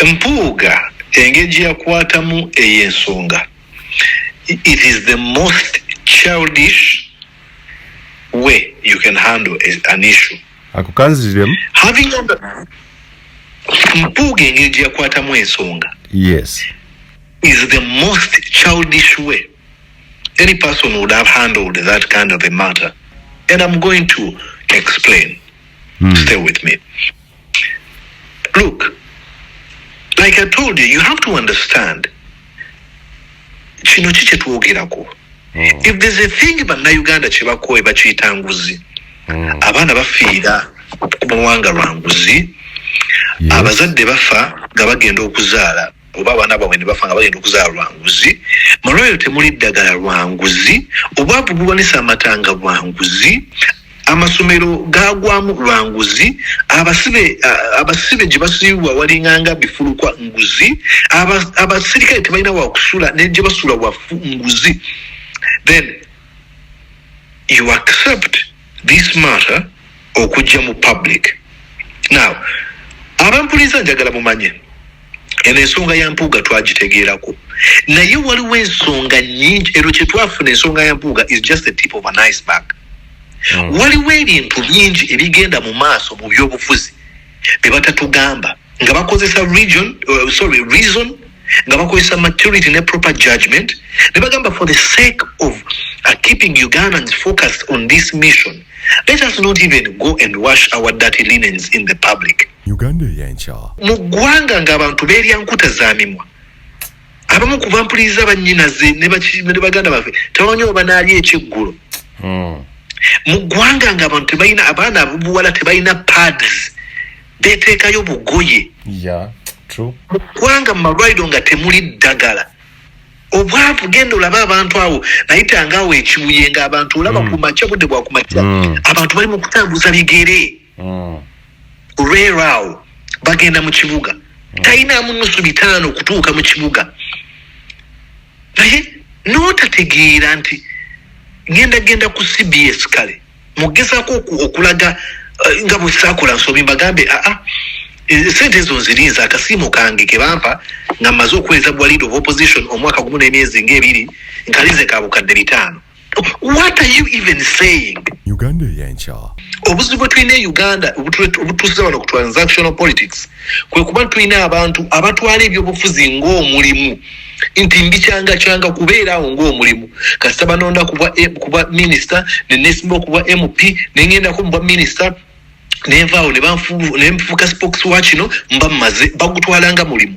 Mpuuga engeri yakwatamu ey'ensonga. It is the most childish way you can handle an issue. Having Mpuuga engeri yakwatamu ensonga. Yes. Is the most childish way any person would have handled that kind of a matter. And I'm going to explain. Stay with me. Look, like I told you, you have to understand. If there's a thing about Uganda chibako ebachita nguzi, abana bafiira kubawanga rwanguzi, abazadde bafa gabagenda okuzaala, oba abana bawe ne bafa gabagenda okuzaala rwanguzi, malwayo temuli ddagala rwanguzi, obwavu buwanisa amatanga rwanguzi, amasomero gagwamu rwanguzi, abasibe gye basiibwa walinganga bifulukwa nguzi, abasirikale tebalina wa kusula ne gye basula wafu nguzi. Then you accept this matter okujja mu public. Now, abampuliza njagala mumanye ensonga ya Mpuuga twagitegeerako, naye waliwo ensonga nnyingi. Ero kye twafuna ensonga ya Mpuuga is just the tip of an iceberg. Waliwo ebintu bingi ebigenda mu maaso mu byobufuzi bye batatugamba nga bakozesa reason, nga bakozesa maturity ne proper judgment, ne bagamba for the sake of keeping Ugandans focused on this mission, let us not even go and wash our dirty linens in the public. Uganda yancha mu ggwanga ng'abantu beerya nkuta za mimwa, abamu ku bampuliriza bannyinaze ne baganda baffe tabanyi oba naali ekyeggulo. Mu ggwanga ng'abantu tebalina, abaana abubuwala tebalina pads, beeteekayo bugoye. True. Mu ggwanga mu malwaliro nga temuli ddagala. Obwavu genda olaba abantu awo nayitanga awo ekibuye ng'abantu olaba ku makya, budde bwa ku makya, abantu bali mu kutambuza bigere. Olw'eraawo bagenda mu kibuga, talinamu nnusu 5 okutuuka mu kibuga. Naye n'otategeera nti genda ku CBS kale mugezaako okulaga nga bwe saakola nsobi mbagambe sente ezo nzirinza akasiimo kange ke bampa nga mmaze okuweza bwa leader of opposition omwaka gumu n'emyezi ng'ebiri nkalize ka bukadde 5. What are you even saying? Uganda yancha obuzibu bwe tulina Uganda obutuusiza wano ku transactional politics kwe kuba tulina abantu abatwala ebyobufuzi ng'omulimu, nti mbikyanga kubeera awo ng'omulimu. Kasita banonda kuba minister ne nesimba okuba MP nengendako mubwa minister nenvaawo ne nfuuka spokeswa kino mba mmaze, bagutwalanga mulimu.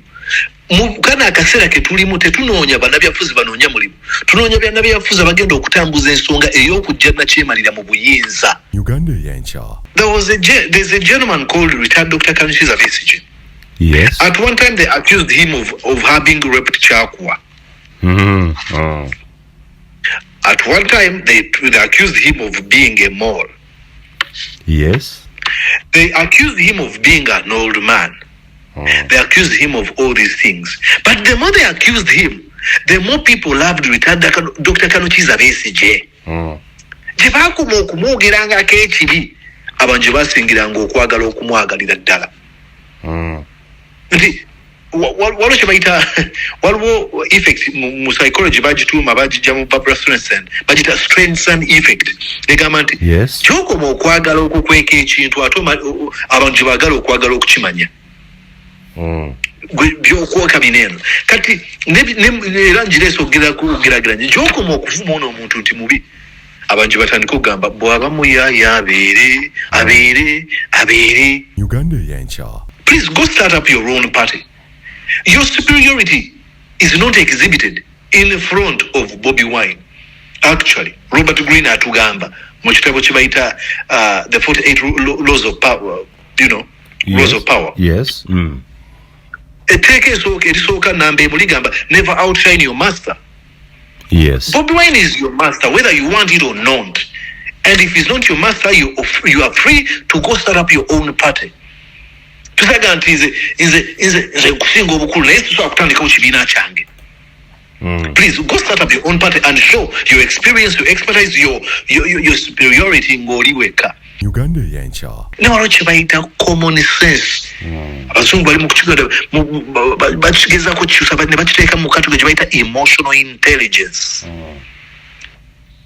Mu kana akaseera ke tulimu tetunoonya bannabyafuzi banoonya mulimu, tunoonya bannabyafuzi abagenda okutambuza ensonga ey'okujja nakyemalira mu buyinza. Uganda yancha. There's a gentleman called retired Dr. Kanukiza Besigye. Yes. At one time they accused him of having raped Chakwa. At one time they accused him of being a mole. Yes. They accused him of being an old man. They accused him of all these things. But the more they accused him, the more people loved retired Dr. Kanukiza Besigye. Gye baakoma okumwogerangako ekibi, abantu gye basingiranga okwagala okumwagalira ddala. Nti waliwo kye bayita, waliwo effect mu psychology bagituuma bagijja mu Barbara Streisand, bagita Streisand effect. Negamba nti kyokoma okwagala okukweka ekintu ate abantu gye baagala okwagala okukimanya. Byokwoka bineeno kati era ngireesa okugeraageranya gyokoma okuvuma ono omuntu nti mubi, abantu batandika okugamba bw'aba muyaaya abeere. Uganda yancha. Please go start up your own party. Your superiority is not exhibited in front of Bobi Wine. Actually, Robert Greene atugamba mu kitabo kye bayita the 48 laws of power, laws of power. Yes. Etteeka erisooka namba emu ligamba never outshine your master. Yes. Bobi Wine is your master whether you want it or not. And if he's not your master, you are free to go start up your own party. Tusaga nti nze kusinga obukulu naye tusobola kutandikawo kibiina kyange. Please go start up your own party and show your experience, your expertise, your superiority ng'oli weka. Uganda y'enkya. Newaliwo kye bayita common sense. Abazungu bali mu kukigenda bakigezaako kukyusa ne bakiteeka mu kategori gye bayita emotional intelligence.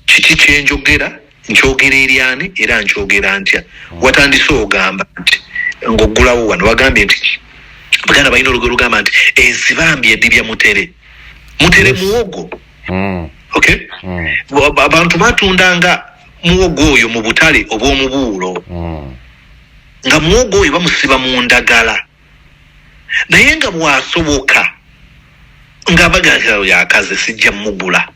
Kiki kyenjogera nkyogera eri ani era nkyogera ntya. Watandise ogamba nti ng'oggulawo wano wagambye nti Baganda balina olugero lugamba nti ensibambi edibya mutere muwogo. Okay? Abantu batundanga muwogo oyo mu butale obw'omubuulo. Nga muwogo oyo bamusiba mu ndagala. Naye nga bwasoboka nga bagala yakaze sijja mugula.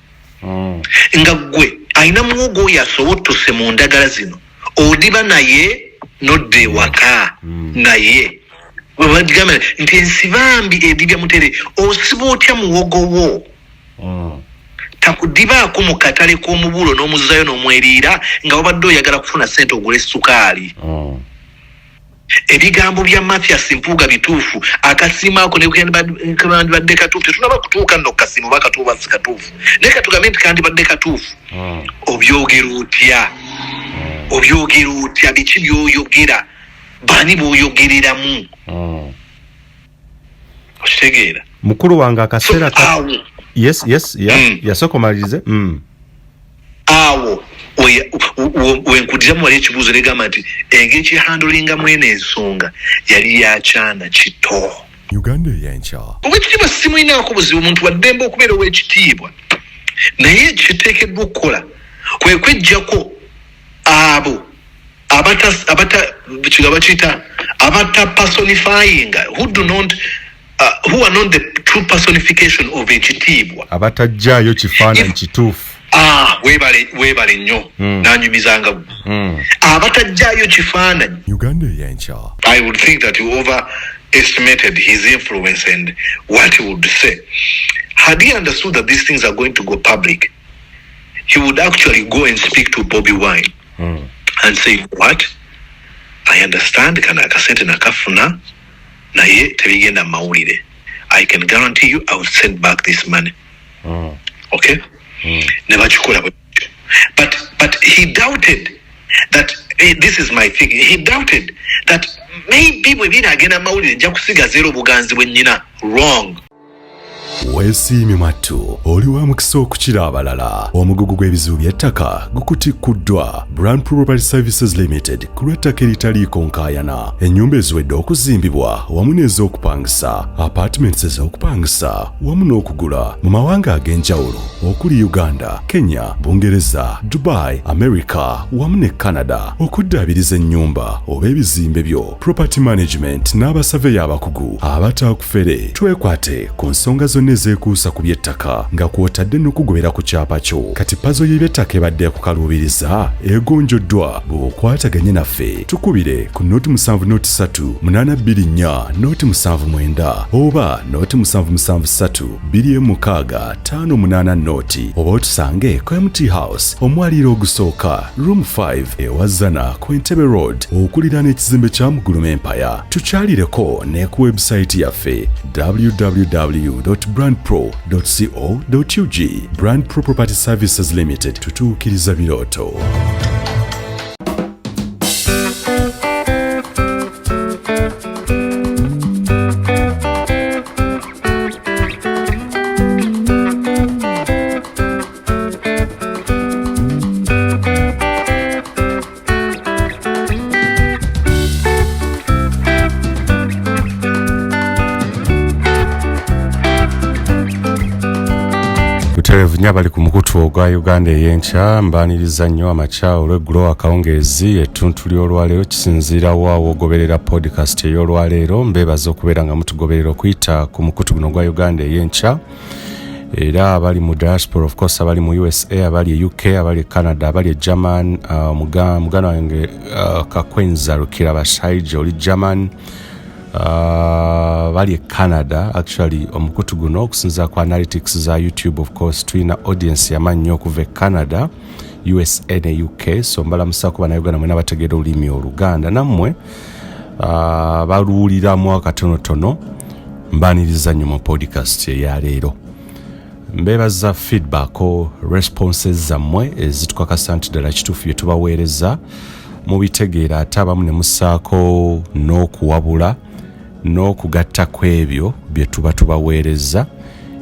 Nga gwe alina muwogo oyo asobotose mu ndagala zino. Odiba naye nodde waka naye. Bagamba nti ensibambi edibya mutere osiba otya muwogo wo. Takudibaako mu katale k'omubuulo n'omuzzayo n'omweriira nga wabadde oyagala kufuna ssente ogula essukaali. Ebigambo bya Mathias Mpuuga bituufu. Akasiimo ako ne kandibadde katuufu. Tetunaba kutuuka nno kasiimo bakatuuba si katuufu. Naye katugambe nti kandibadde katuufu. Obyogera otya? Obyogera otya? Biki by'oyogera? Bani bw'oyogereramu? Okitegeera? Mukulu wange akaseera Yes, yasooka omalirize. Awo wenkudiramu wali ekibuuzo negamba nti engeri kyehandolingamu eno ensonga yali yakyana kito. Uganda y'enkya. Obwekitiibwa simulinaako buzibu omuntu waddembe okubeera ow'ekitiibwa. Naye kiteekeddwa okukola kwe kweggyako abo kigaba kiyita abata personifying who are not the true personification of ekitiibwa. Abatajjaayo kifaananyi kituufu. Weebale nnyo nanyumizanga. Abatajjaayo kifaananyi. Uganda y'enkya. I would think that you overestimated his influence and what he would say. Had he understood that these things are going to go public, he would actually go and speak to Bobby Wine and say, what? I understand kana akasente nakafuna naye tebigenda mawulire. I can guarantee you I will send back this money. Okay? Never chukula. But he doubted that this is my thing. He doubted that maybe we been agenda mawulire nja kusiga zero buganzi bwennyina. Wrong. Weesiimye mattu oli wa mukisa okukira abalala. Omugugu gw'ebizibu by'ettaka gukutikuddwa. Brand Property Services Limited ku lw'ettaka eritaliiko nkaayana. Ennyumba eziwedde okuzimbibwa wamu n'ez'okupangisa, apartments ez'okupangisa wamu n'okugula mu mawanga ag'enjawulo okuli Uganda, Kenya, Bungereza, Dubai, America wamu ne Canada. Okuddaabiriza ennyumba oba ebizimbe byo, property management n'abasaveya abakugu abataakufere. Twekwate ku nsonga zonna ezeekuusa ku by'ettaka nga kw'otadde n'okugobera ku kyapa kyo. Kati pazo y'eby'ettaka ebadde kukaluubiriza egonjoddwa bw'okwataganye naffe. Tukubire ku noti 703 824 noti 79 oba noti 773 26 58 noti oba otusange ku MT House omwaliiro ogusooka room 5 ewazana ku Entebbe Road okuliraana ekizimbe kya Muguluma Empire. Tukyalireko ne ku website yaffe www.brandpro.co.ug. Brand Pro Property Services Limited, tutuukiriza birooto. Nya bali ku mukutu ogwa Uganda y'enkya mbaaniriza nnyo amakya olw'eggulo akawungeezi ettuntu ly'olwaleero kisinziira wa ogoberera podcast ey'olwaleero. Mbeebaza okubeera nga mutugoberera okuyita ku mukutu guno gwa Uganda y'enkya. Era abali mu diaspora, of course, abali mu USA, abali UK, abali Canada, abali German, mugano wange Kakwenza Rukira Bashaija oli German. Bali Canada, actually omukutu guno okusinza ku analytics za YouTube, of course tuina audience yamannyo okuva Canada, USA ne UK. So mbala musako bana Uganda mwena bategeera olulimi Oluganda nammwe baluwuliramu akatonotono mbaaniriza nnyo mu podcast ya leero. Mbeebaza feedback o responses zammwe ezitukakasa nti ddala kituufu bye tubaweereza. mubitegeera ate abamu ne mussaako n'okuwabula n'okugatta kw'ebyo bye tuba tubaweereza.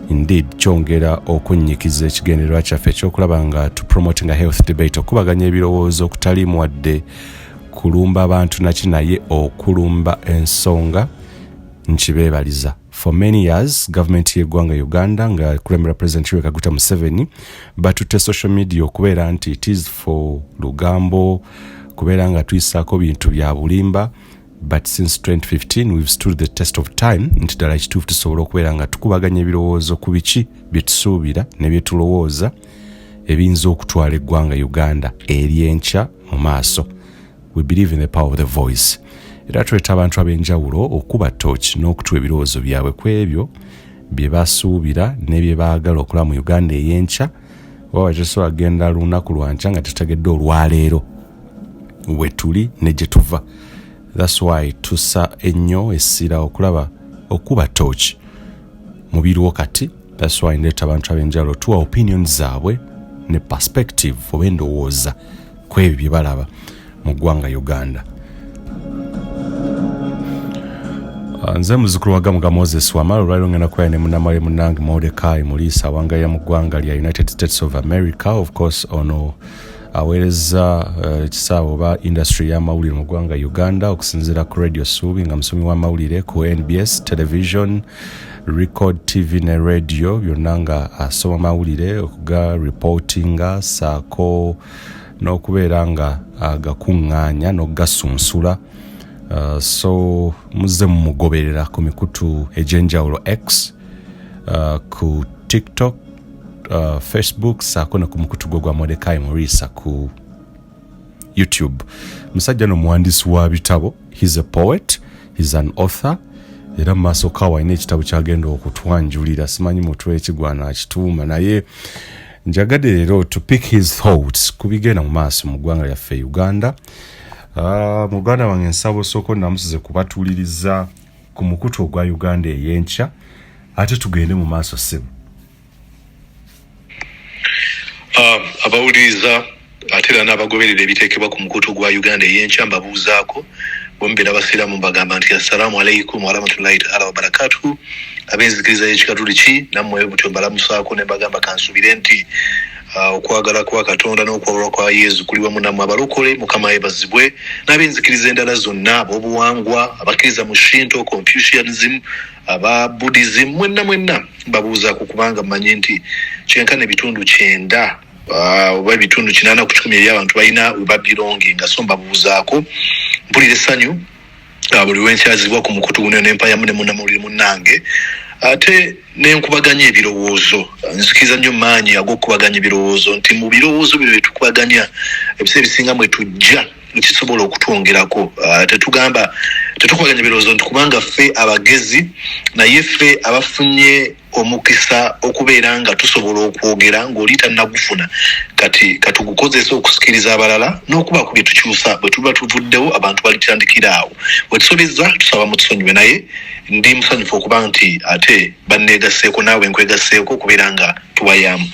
Indeed kyongera okunnyikiza ekigendererwa kyaffe ekyokulaba nga tupromoting a health debate, okubaganya ebirowoozo okutaliimu wadde kulumba abantu nakinaye okulumba ensonga. Nkibeebaliza. For many years government y'eggwanga Uganda nga kulembera President Yoweri Kaguta Museveni batutte social media okubeera nti it is for lugambo, kubeera nga tuyisaako bintu bya bulimba. But since 2015 we've stood the test of time nti ddala ekituufu tusobola okubeera nga tukubaganya ebirowoozo ku biki bye tusuubira ne bye tulowooza ebiyinza okutwala eggwanga Uganda eri enkya mu maaso. We believe in the power of the voice. Era tuleta abantu ab'enjawulo okuba torch n'okutuwa ebirowoozo byabwe ku ebyo bye basuubira ne bye baagala okulaba mu Uganda ey'enkya. Oba tesobola agenda lunaku lwankya nga tetutegedde olwaleero we tuli ne gye tuva. That's why tusa ennyo essira okulaba okuba torch mu biriwo kati. That's why ndeeta abantu ab'enjawulo tuwa opinions zaabwe ne perspective oba endowooza ku ebyo bye balaba mu ggwanga Uganda. Nze muzukulu wa Gamuga Moses Wamala olwaliro ngenda kubeera ne munnamale munnange Mordecai Mulisa awangaalira mu ggwanga lya United States of America. Of course ono aweereza ekisaawe oba industry y'amawulire mu ggwanga Uganda okusinziira ku radio Suubi nga musomi w'amawulire ku NBS television, Record TV ne radio byonna nga asoma amawulire okuga reportinga saako n'okubeera nga agakuŋŋaanya n'okugasunsula. So muze mumugoberera ku mikutu egy'enjawulo X, ku TikTok, Facebook, saako ne ku mukutu gwa Mordecai Mulisa ku YouTube. Musajja n'omuwandiisi wa bitabo. He's a poet, he's an author. Era mu maaso kawa alina ekitabo kyagenda okutwanjulira, simanyi mutwe ekigwana akituuma, naye njagadde leero to pick his thoughts ku bigenda mu maaso mu ggwanga lyaffe Uganda. Muganda wange nsabo soko namusize kubatuuliriza ku mukutu ogwa Uganda ey'enkya ate tugende mu maaso ssebo. Abawuliriza ate era n'abagoberera ebiteekebwa ku mukutu gwa Uganda ey'enkya mbabuuzaako bombeera abasiraamu mbagamba nti assalamu alaikum warahmatullahi taala wabarakatuhu. Ab'enzikiriza y'ekikatuli ki nammwe butyo mbalamusaako ne mbagamba kansubire nti okwagala kwa Katonda n'okwawulwa kwa Yesu kuli wamu nammwe abalokole. Mukama yeebazibwe. N'ab'enzikiriza endala zonna ab'obuwangwa abakkiriza mu Shinto, Confucianism, aba Buddhism, mwenna mbabuuzaako kubanga mmanyi nti kyenkana ebitundu 9 oba ebitundu 8 ku 10 eby'abantu balina we babironging. So mbabuuzaako mpulira essanyu buli lwenkyazibwa ku mukutu guno n'empaya mu ne munnamawulire munnange ate n'enkubaganya ebirowoozo. Nzikiriza nnyo maanyi ag'okubaganya ebirowoozo nti mu birowoozo bino bye tukubaganya ebiseera ebisinga mwe tujja ekisobola okutwongerako. Tetukubaganya ebirowoozo nti kubanga ffe abagezi naye ffe abafunye omukisa okubeera nga tusobola okwogera ng'oli tannagufuna kati katugukozesa okusikiriza abalala n'okuba ku bye tukyusa bwe tuba tuvuddewo abantu balitandikira awo. Bwe tusobezza tusaba mutusonyiwe, naye ndi musanyufu okuba nti ate banneegasseeko naawe nkwegasseeko okubeera nga tubayaamu.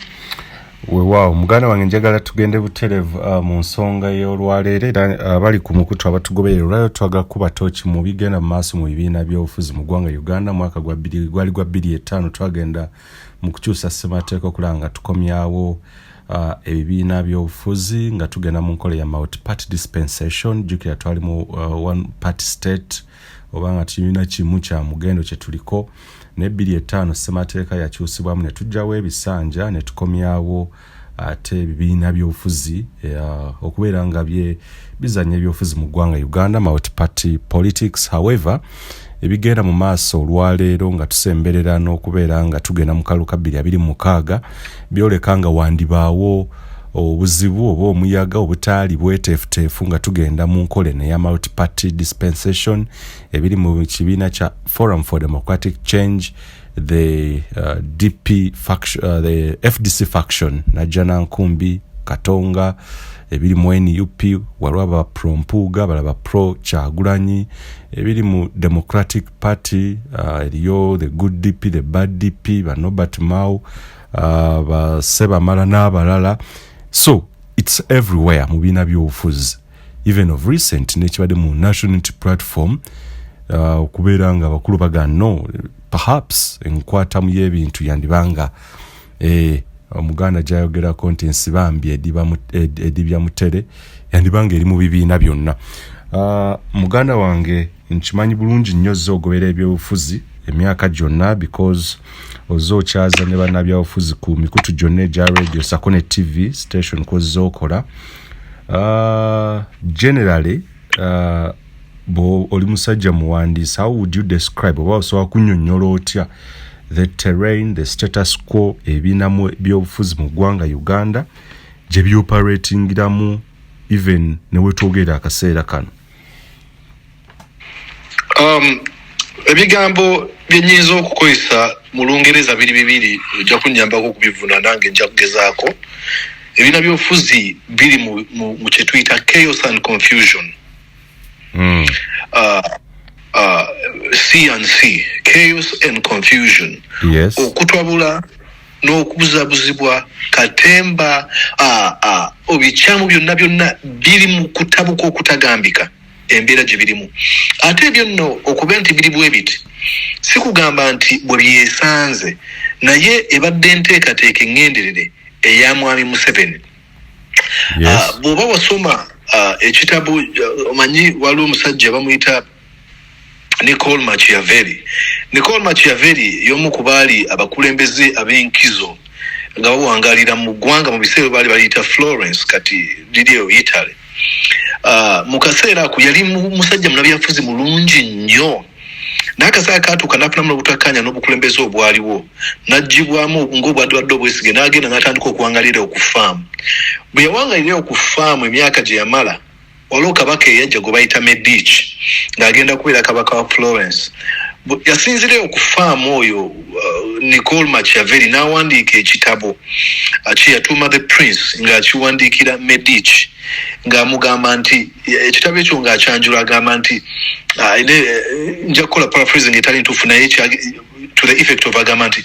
Weewaawo muganda wange njagala tugende buterevu mu nsonga y'olwaleero era abali ku mukutu abatugoberera olwayo twagala kuba tooki mu bigenda mu maaso mu bibiina by'obufuzi mu ggwanga Uganda. Mwaka gwali gwa 2005 twagenda mu kukyusa ssemateeka okulaba nga tukomyawo ebibiina by'obufuzi nga tugenda mu nkola ya multi party dispensation. Jjukira twali mu one party state oba nga kibiina kimu kya mugendo kye tuliko. Ne 2005 ssemateeka yakyusibwamu ne tujjawo ebisanja ne tukomyawo ate ebibiina by'obufuzi okubeera nga bizanya ebyobufuzi mu ggwanga Uganda, multi party politics. However ebigenda mu maaso olwaleero nga tusemberera n'okubeera nga tugenda mu kaluka 2026 byoleka nga wandibaawo obuzibu oba omuyaga obutaali bweteefuteefu nga tugenda mu nkole neya multi party dispensation ebiri mu kibiina kya Forum for Democratic Change, the FDC faction Najana Nkumbi Katonga, ebiri mu NUP waliwo aba pro Mpuuga balaba pro Kyagulanyi, ebiri mu Democratic Party eriyo the good DP, the bad DP, ba Norbert Mao, ba Sebamala n'abalala. So it's everywhere mu biina by'obufuzi. even of recent nekibadde mu national unity platform okubeera nga abakulu bagano perhaps enkwatamu y'ebintu yandibanga omuganda gyayogera contents bambi edibya mutere yandibanga eri mu bibiina byonna. Muganda wange nkimanyi bulungi nnyo zogobera ebyobufuzi emyaka gyonna because ozokyaza ne bannabyabufuzi ku mikutu gyonna egya radio Sakone TV station kozokola. Generally oli musajja muwandiisi, how would you describe oba osobola kunnyonnyola otya the terrain, the status quo ebinamu byobufuzi mu ggwanga Uganda gye byoperatingiramu even ne wetwogera akaseera kano? Ebigambo byenyinza okukozesa mu Lungereza bibiri ojja kunnyambako okubivuna nange nja kugezaako. Ebina byobufuzi biri mu kye tuyita chaos and confusion. C&C, chaos and confusion. Yes. Okutwabula n'okubuzabuzibwa katemba obikyamu byonna biri mu kutabuka okutagambika embeera gye birimu. Ate ebyo nno okuba nti biri bwe biti si kugamba nti bwe byesanze naye ebadde enteekateeka engenderere eya Mwami Museveni. Yes. Bw'oba wasoma ekitabo omanyi waliwo omusajja bamuyita Nicole Machiavelli. Nicole Machiavelli y'omu ku baali abakulembeze ab'enkizo nga bawangalira mu ggwanga mu biseera baali baliyita Florence kati liriyo Italy. Mu kaseera ako yali musajja munabyafuzi mulungi nnyo. N'akaseera kaatuuka n'afunamu n'obutakkanya n'obukulembeze obwaliwo n'aggyibwamu ng'obwadde obwesige n'agenda n'atandika okuwangalira okufaamu. Bwe yawangalira okufaamu emyaka gye yamala waliwo kabaka eyajja gwe bayita Medici ng'agenda kubeera kabaka wa Florence. Yasinzira okufaamu oyo Nicole Machiavelli n'awandiika ekitabo kiyatuuma The Prince ng'akiwandiikira Medici ng'amugamba nti ekitabo ekyo ng'akyanjula agamba nti nja kukola paraphrasing etali ntuufu naye to the effect of agamba nti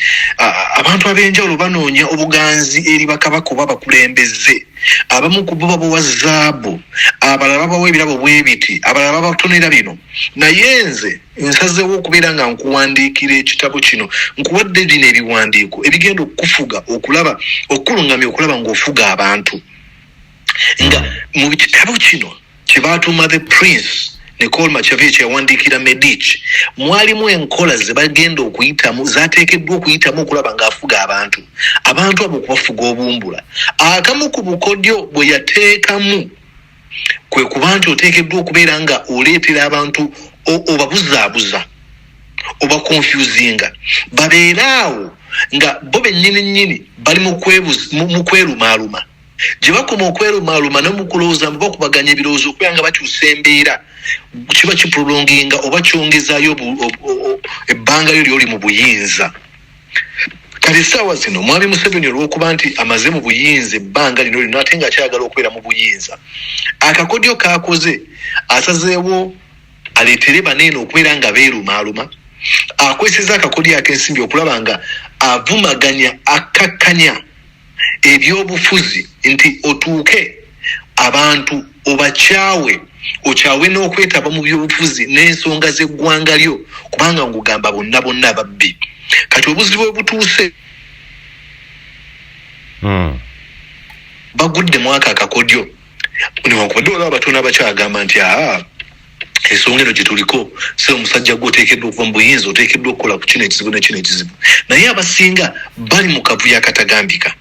abantu ab'enjawulo banoonya obuganzi eri bakabaka oba bakulembeze. Abamu ku bo babawa zaabu, abalala babawa ebirabo bwebiti, abalala babatonera bino. Naye nze nsazeewo okubeera nga nkuwandiikira ekitabo kino nkuwadde bino ebiwandiiko ebigenda okukufuga okulaba okkulungamya okulaba ng'ofuga abantu. Nga mu kitabo kino kye baatuuma The Prince Nicole Machiavelli yawandiikira Medici mwalimu enkola ze bagenda okuyitamu zaateekeddwa okuyitamu okulaba ng'afuga abantu abo okubafuga obumbula. Akamu ku bukodyo bwe yateekamu kwe kuba nti oteekeddwa okubeera nga oleetera abantu obabuzaabuza oba confusinga babeeraawo nga bo bennyini bali mu kwerumaaluma. Gye bakoma okwerumaaluma n'omukulowooza mbu bakubaganya ebirowoozo okubeera nga bakyusa embeera kiba kiprolonginga oba kyongezaayo ebbanga lyo ly'oli mu buyinza. Kati essaawa zino Mwami Museveni olw'okuba nti amaze mu buyinza ebbanga lino ate ng'akyagala okubeera mu buyinza, akakodyo k'akoze asazeewo aleetere baneeno okubeera nga beerumaaluma. Akweseza akakodyo ak'ensimbi okulaba nga avumaganya akakkanya ebyobufuzi nti otuuke abantu okyawe n'okwetaba mu byobufuzi n'ensonga z'eggwanga lyo kubanga ngugamba bonna babbi. Kati obuzibu bwe butuuse bagudde mwaka akakodyo newankubadde olaba abatono abakyagamba nti ensonga eno gye tuliko se omusajja gwe oteekeddwa okuva mu buyinza oteekeddwa okukola ku kino ekizibu nekino ekizibu, naye abasinga bali mu kavuyo akatagambika.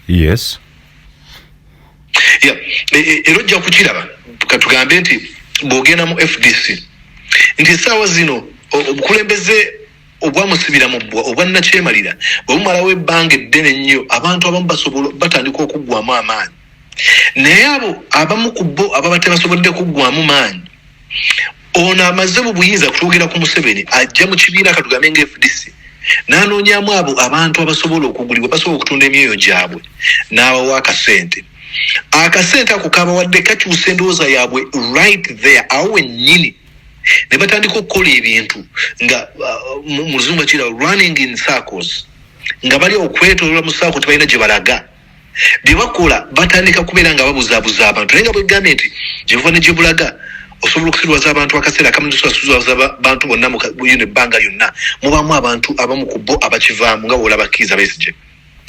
Yes. Era ojja kukiraba katugambe nti bw'ogenda mu FDC nti essaawa zino obukulembeze obwamusibira mu bbwa obwannakyemalira bwe bumalawo ebbanga eddene ennyo abantu abamu batandika okuggwamu amaanyi, naye abo abamu ku bo ababa tebasobodde kuggwamu maanyi ono amaze mu buyinza kutuukira ku Museveni ajja mu kibiina katugambe nga FDC n'anoonyamu abo abantu abasobola okugulibwa basobola okutunda emyoyo gyabwe n'abawa akasente. Akasente ako kabawadde kakyusa endowooza yaabwe right there awo wennyini ne batandika okukola ebintu nga mu luzungu bakira running in circles nga bali okwetolola mu saako tebalina gye balaga byebakola batandika kubeera nga babuzabuza abantu naye nga bwegambye nti gyebuva ne gyebulaga osobola okusirwaza abantu akaseera akamu tusasuzwaza abantu bonna mu ebbanga lyonna mubamu abantu abamu ku bo abakivaamu nga bwolaba Kizza Besigye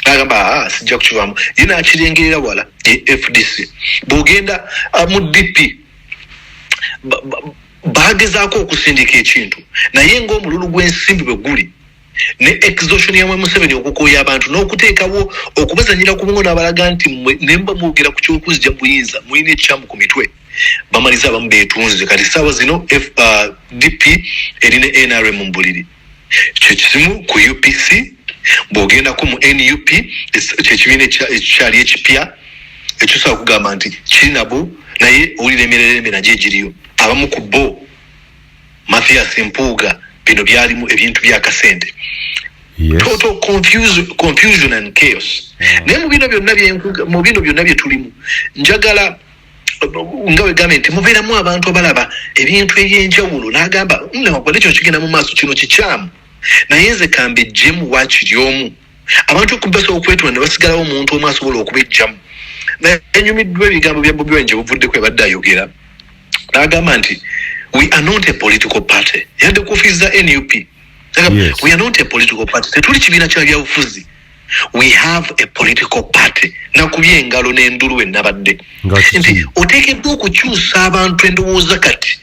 agamba sijja kukivaamu ye n'akirengerera wala FDC bw'ogenda mu DP bagezaako okusindika ekintu naye ng'omululu gw'ensimbi bwe guli ne exhaustion ya Museveni okukooya abantu n'okuteekawo okubazanyira ku bungo n'abalaga nti nemba mwogera ku ky'okuzija buyinza mulina ekyamu ku mitwe bamaliza abamu beetunze kati ssaawa zino DP erina NRM mu buliri kyekisimu ku UPC bw'ogendako mu NUP kyekibiina ekyali ekipya ekyosobola kugamba nti kiri nabo naye owulira emirerembe nagyo egiriyo abamu ku bo Mathias Mpuuga bino byalimu ebintu bya kasente total confusion and chaos naye mu bino byonna bye tulimu njagala nga wegambe nti mubeeramu abantu abalaba ebintu ebyenjawulo n'agamba newagwala ekyo kigenda mu maaso kino kikyamu naye nze kambe ejjemu waakiri omu abantu okubasobola okwetula ne basigalawo omuntu omu asobola okubejjamu naye nyumiddwa ebigambo bya Bobi Wine gye buvuddeko ebadde ayogera n'agamba nti we are not a political party yadde kufiza NUP yes. We are not a political party tetuli kibiina kya byabufuzi we have a political party nakubye engalo n'endulu ennabadde nti oteekeddwa okukyusa abantu endowooza kati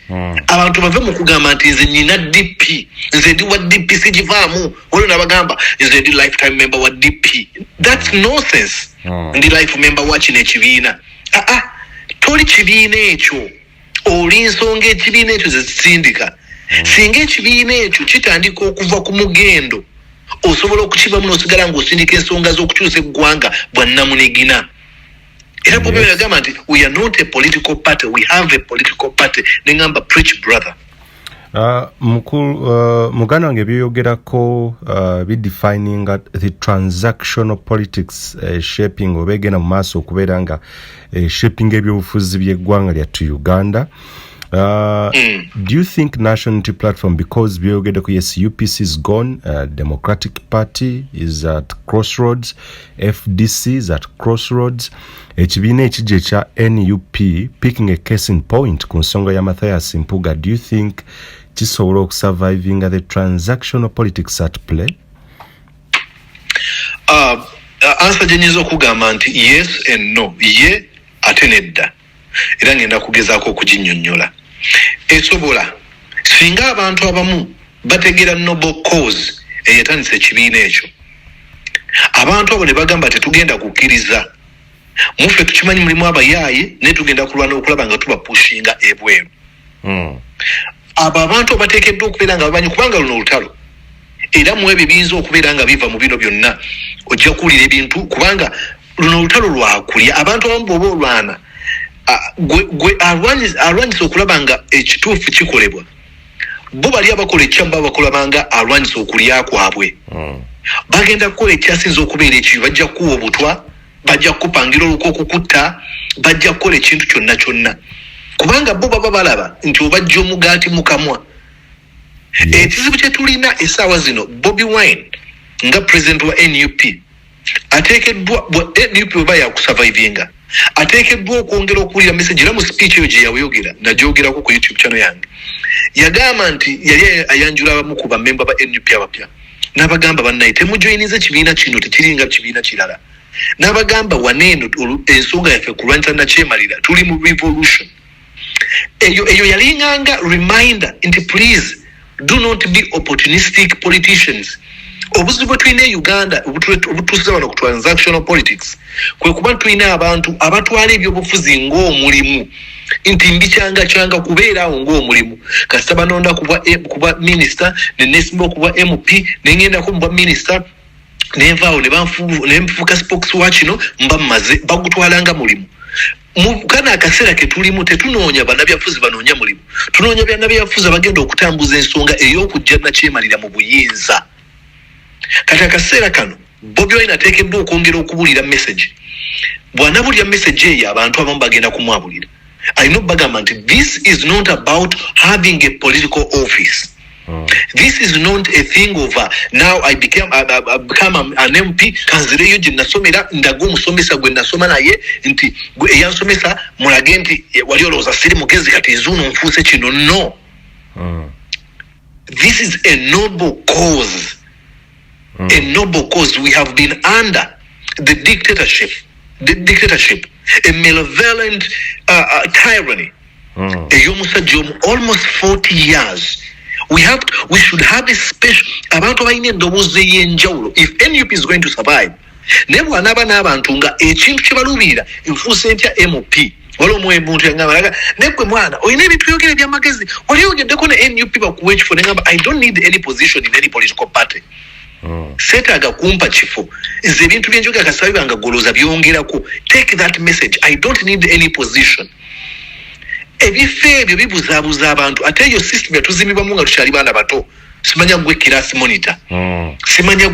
abantu bave mu kugamba nti nze nyina DP nze ndi wa DP sigivaamu olwo nabagamba nze ndi lifetime member wa DP that's nonsense ndi life member wa kino ekibiina toli kibiina ekyo oli nsonga ekibiina ekyo zezisindika singa ekibiina ekyo kitandika okuva ku mugendo osobola okukibamu n'osigala ng'osindika ensonga z'okukyusa eggwanga bwannamunigina era Bobi Wine agamba nti we are not a political party we have a political party nengamba preach brother muganda wange byoyogerako bidefining the transactional politics shaping oba egenda mu maaso okubeera nga shaping ebyobufuzi by'eggwanga lyattu Uganda. Do you think National Unity Platform, because yes, UPC is gone, Democratic Party is at crossroads, FDC is at crossroads, ekibiina ekijja ekya NUP picking a case in point ku nsonga ya Mathias Mpuuga, do you think kisobola okusurviving the transactional politics at play? Answer gyenyiza okugamba nti yes and no, ye ate nedda era ngenda kugezaako okuginnyonnyola. Esobola singa abantu abamu bategera noble cause eyatandisa ekibiina ekyo abantu abo ne bagamba tetugenda kukkiriza muffe tukimanyi mulimu abayaaye ne tugenda kulwana okulaba nga tubapushinga ebweru abo abantu bateekeddwa okubeera nga bamanyi kubanga luno olutalo era mu ebyo biyinza okubeera nga biva mu bino byonna ojja kuwulira ebintu kubanga luno olutalo lwakulya abantu abamu bw'oba olwana gwe alwanyisa okulaba nga ekituufu kikolebwa bo bali abakola ekyamba bakola nga alwanyisa okulya kwabwe bagenda kukola ekyasinza okubeera ekibi bajja kuwa obutwa bajja kupangira olukwo okukutta bajja kukola ekintu kyonna kyonna kubanga bo baba balaba nti obajja omugaati mukamwa ekizibu kye tulina essaawa zino Bobi Wine nga president wa NUP ateekeddwa NUP oba yakusurvivinga ateekeddwa okwongera okuwulira message era mu speech eyo gye yayogera nagyogerako ku YouTube channel yange yagamba nti yali ayanjula abamu ku bamemba ba NUP abapya n'abagamba bannaye temujoyinize kibiina kino tekiringa kibiina kirala n'abagamba waneeno ensonga yaffe kulwanyisa nakyemalira tuli mu revolution eyo yalinganga reminder nti please do not be opportunistic politicians. Obuzibu tulina Uganda obutuusiza wano ku transactional politics kwe kuba tulina abantu abatwala ebyobufuzi ng'omulimu nti mbikyanga kubeerawo ng'omulimu kasita banonda kuba minister nenesimba okuba MP nengendako mubwa minister nenvaawo nenfuuka spokeswa kino mba mmaze bagutwalanga mulimu mu kana akaseera ke tulimu tetunoonya bannabyafuzi banoonya mulimu tunoonya bannabyafuzi abagenda okutambuza ensonga ey'okujja nakyemalira mu buyinza. Kati akaseera kano Bobi Wine ateekeddwa okwongera okubulira message bw'anabulira message eyo abantu abamu bagenda kumwabulira alina okubagamba nti this is not about having a political office This is not a thing of now I become an MP kanzireyo gye nasomera ndago musomesa gwe nasoma naye nti gwe yansomesa mulage nti wali olowooza siri mugezi kati zuno nfuuse kino. No. This is a noble cause. A noble cause. We have been under the dictatorship, a malevolent tyranny. Almost 40 years. We should have a special about if NUP is going to survive. Never n'abantu nga ekintu kye balubirira enfuuse ntya MOP waliwo omuntu yangamba nekwe mwana olina ebintu byogera ebyamagezi wali ogeddeko ne NUP bakuwa ekifo nengamba I don't need any position in any political party. Seetaaga kumpa kifo nze ebintu byenjogera kasabi banga goloza byongerako. Take that message. I don't need any position. Ebifo ebyo bibuzaabuza abantu ate eyo system yatuzimibwamu nga tukyali baana bato. Simanya gwe class monitor. Simanya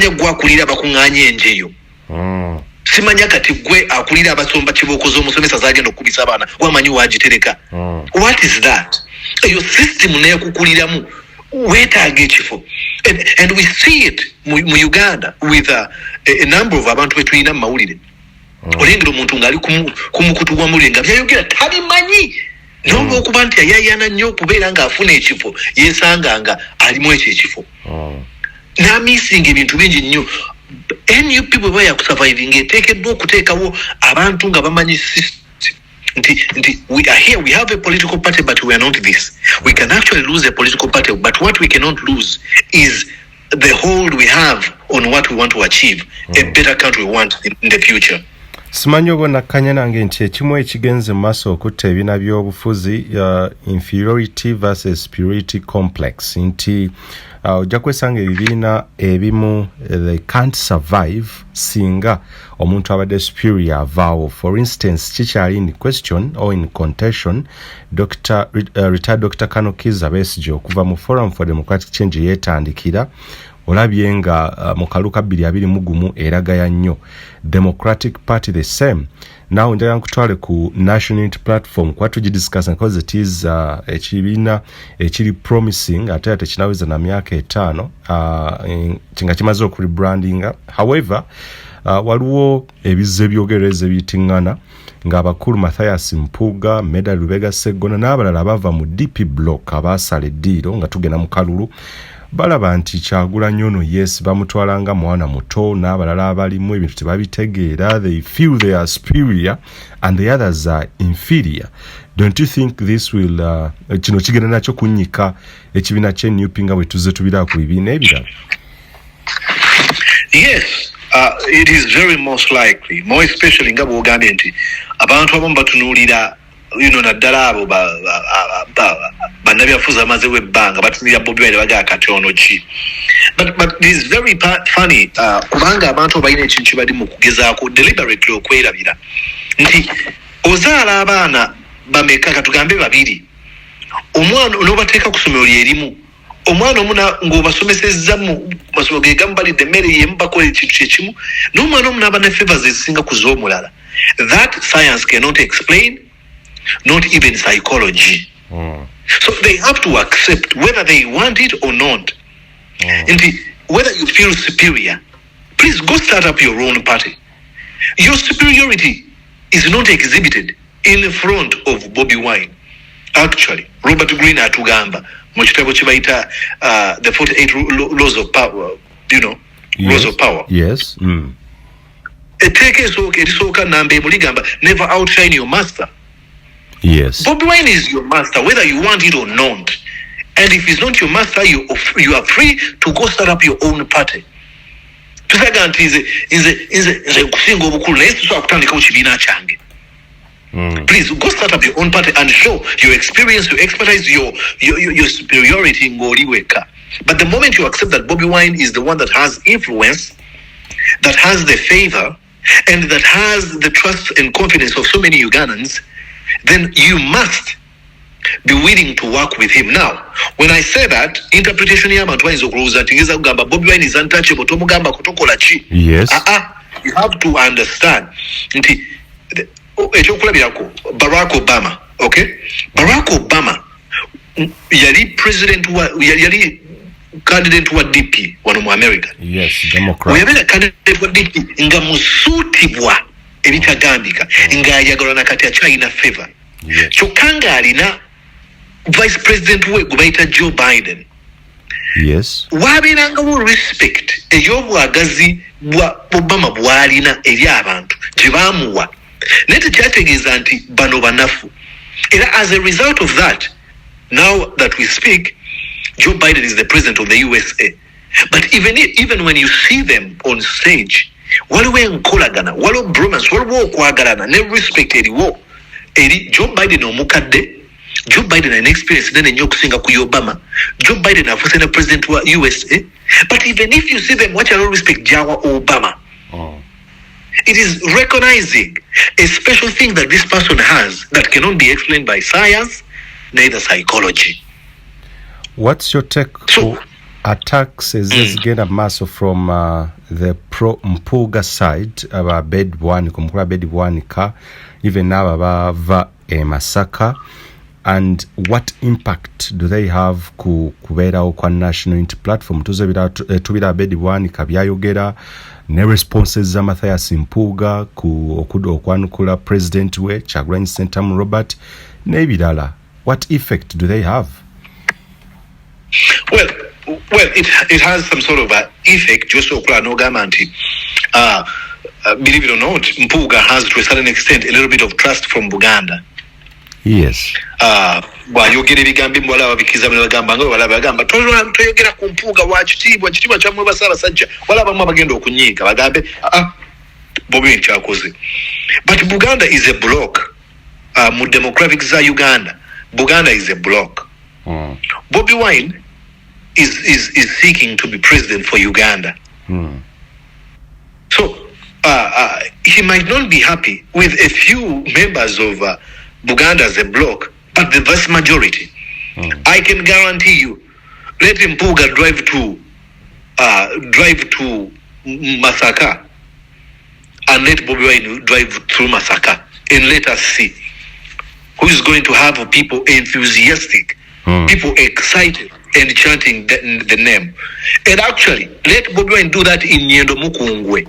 gwe akulira abakuŋŋaanya enjeyo. Simanya kati gwe akulira abasomba kibooko z'omusomesa zagenda okukubisa abaana wamanyi wagitereka. What is that? Eyo system neekukuliramu weetaaga ekifo. And we see it mu Uganda with a number of abantu betulina mu mawulire. Olengera omuntu ng'ali ku mukutu gw'amawulire nga byayogera tabimanyi. Nonga okuba nti yayayana nnyo okubeera ng'afuna ekifo yeesanga nga alimu ekyo ekifo. N'amisinga ebintu bingi nnyo. NUP bwe baya kusurviving eteekeddwa okuteekawo abantu nga bamanyi system. Nti we are here, we have a political party but we are not this. We can actually lose a political party but what we cannot lose is the hold we have on what we want to achieve, a better country we want in the future. Simanyi oba nakkanya nange nti ekimu ekigenze mu maaso okutta ebibiina by'obufuzi inferiority versus superiority complex nti ojja kwesanga ebibiina ebimu they can't survive singa omuntu abadde superior avaawo. For instance kikyali in question or in contention retired Dr. Kano Kizza Besigye okuva mu Forum for Democratic Change yeetandikira olabye nga mu kaluka 2021 eragaya nnyo. Democratic Party the same. Now njagala nkutwale ku National Unity Platform kwa tugidiscuss because it is ekibiina ekiri promising ate tekinaweza na myaka 5 kinga kimaze okurebrandinga. However waliwo ebizze byogereza ebitingana ng'abakulu Mathias Mpuuga, Medal Lubega Sseggona n'abalala bava mu DP block abaasala eddiiro nga tugenda mu kalulu balaba nti Kyagulanyi ono yes bamutwalanga mwana muto n'abalala abalimu ebintu tebabitegeera. They feel they are superior and the others are inferior. Don't you think this will kino kigenda nakyo kunnyika ekibiina ky'NUP nga bwe tuzze tubira ku bibiina ebirala? Yes, it is very most likely, more especially nga bw'ogambye nti abantu abamu batunuulira naddala abo bannabyafuzi amazewo ebbanga batunulira Bobi Wine bagaa katono ki. But it is very funny kubanga abantu balina ekintu bali mu kugezaako deliberately okwerabira nti ozaala abaana bameka katugambe 2 omwana n'obateeka ku ssomero lyerimu omwana omu ng'obasomesezza mu masomero ge gamu balidde emmere yemu bakola ekintu kyekimu n'omwana omu n'aba ne favors ezisinga ku z'omulala. That science cannot explain, not even psychology. So they have to accept whether they want it or not. And whether you feel superior, please go start up your own party. Your superiority is not exhibited in front of Bobi Wine. Actually, Robert Greene atugamba mu kitabo kye bayita the 48 laws of power, laws of power. Yes. Eteeka erisooka namba emu ligamba never outshine your master. Yes. Bobi Wine is your master, whether you want it or not. And if he's not your master, you are free to go start up your own party. Tusaga nti nze kusinga obukulu naye tusobola kutandikawo kibiina kyange. Please go start up your own party and show your experience, your expertise, your superiority ng'oli wekka. But the moment you accept that Bobi Wine is the one that has influence, that has the favor, and that has the trust and confidence of so many Ugandans, then you must be willing to work with him. Now, when I say that, interpretation y'abantu bayinza okulowooza nti ngeza kugamba Bobi Wine is untouchable, tomugamba kutokola ki. Yes. You have to understand nti ekyokulabirako Barack Obama, okay? Barack Obama yali president wa yali candidate wa DP wano mu America. Yes, Democrat. Oyabera candidate wa DP nga musutibwa ebitagambika nga ayagala na kati ya China favor. Yes. Chokanga alina vice president we gubaita Joe Biden. Yes. Wabiranga wo respect ey'obwagazi bwa Obama bwalina eri abantu gye baamuwa. Nete kyategeeza nti bano banafu. Era as a result of that, now that we speak, Joe Biden is the president of the USA. But even when you see them on stage, waliwo enkolagana, waliwo bromance, waliwo okwagalana, ne respect eriwo. Eri Joe Biden omukadde, Joe Biden an experience nene nnyo okusinga ku Obama. Joe Biden afuuse ne president wa USA. But even if you see them, watch and respect Jawa Obama. It is recognizing a special thing that this person has that cannot be explained by science, neither psychology. What's your take on attacks ezigenda maaso from the pro Mpuuga side aba Bedwani kumukula Bedwanika even now bava Masaka, and what impact do they have kubeerawo kwa national unity platform tubira Bedwanika byayogera ne responses za Mathias Mpuuga okwanukula president we Kyagulanyi Ssentamu Robert n'ebirala? What effect do they have? Well, it has some sort of an effect. Just okula no gamanti. Believe it or not, Mpuuga has to a certain extent a little bit of trust from Buganda. Yes. Bwayogera ebigambo mbwala babikiza bwe bagamba ngo wala bagamba toyogera ku Mpuuga wa kitiibwa kya mwe Basabasajja wala bamwe bagenda okunyiika bagambe Bobi nkyakoze. But Buganda is a block. Mu demographics za Uganda, Buganda is a block. Bobi Wine is seeking to be president for Uganda. So he might not be happy with a few members of Buganda as a bloc, but the vast majority. I can guarantee you, let Mpuuga drive to Masaka and let Bobi Wine drive through Masaka, and let us see who is going to have people enthusiastic, people excited and chanting the name. And actually, let Bobi Wine do that in Nyendo Mukungwe.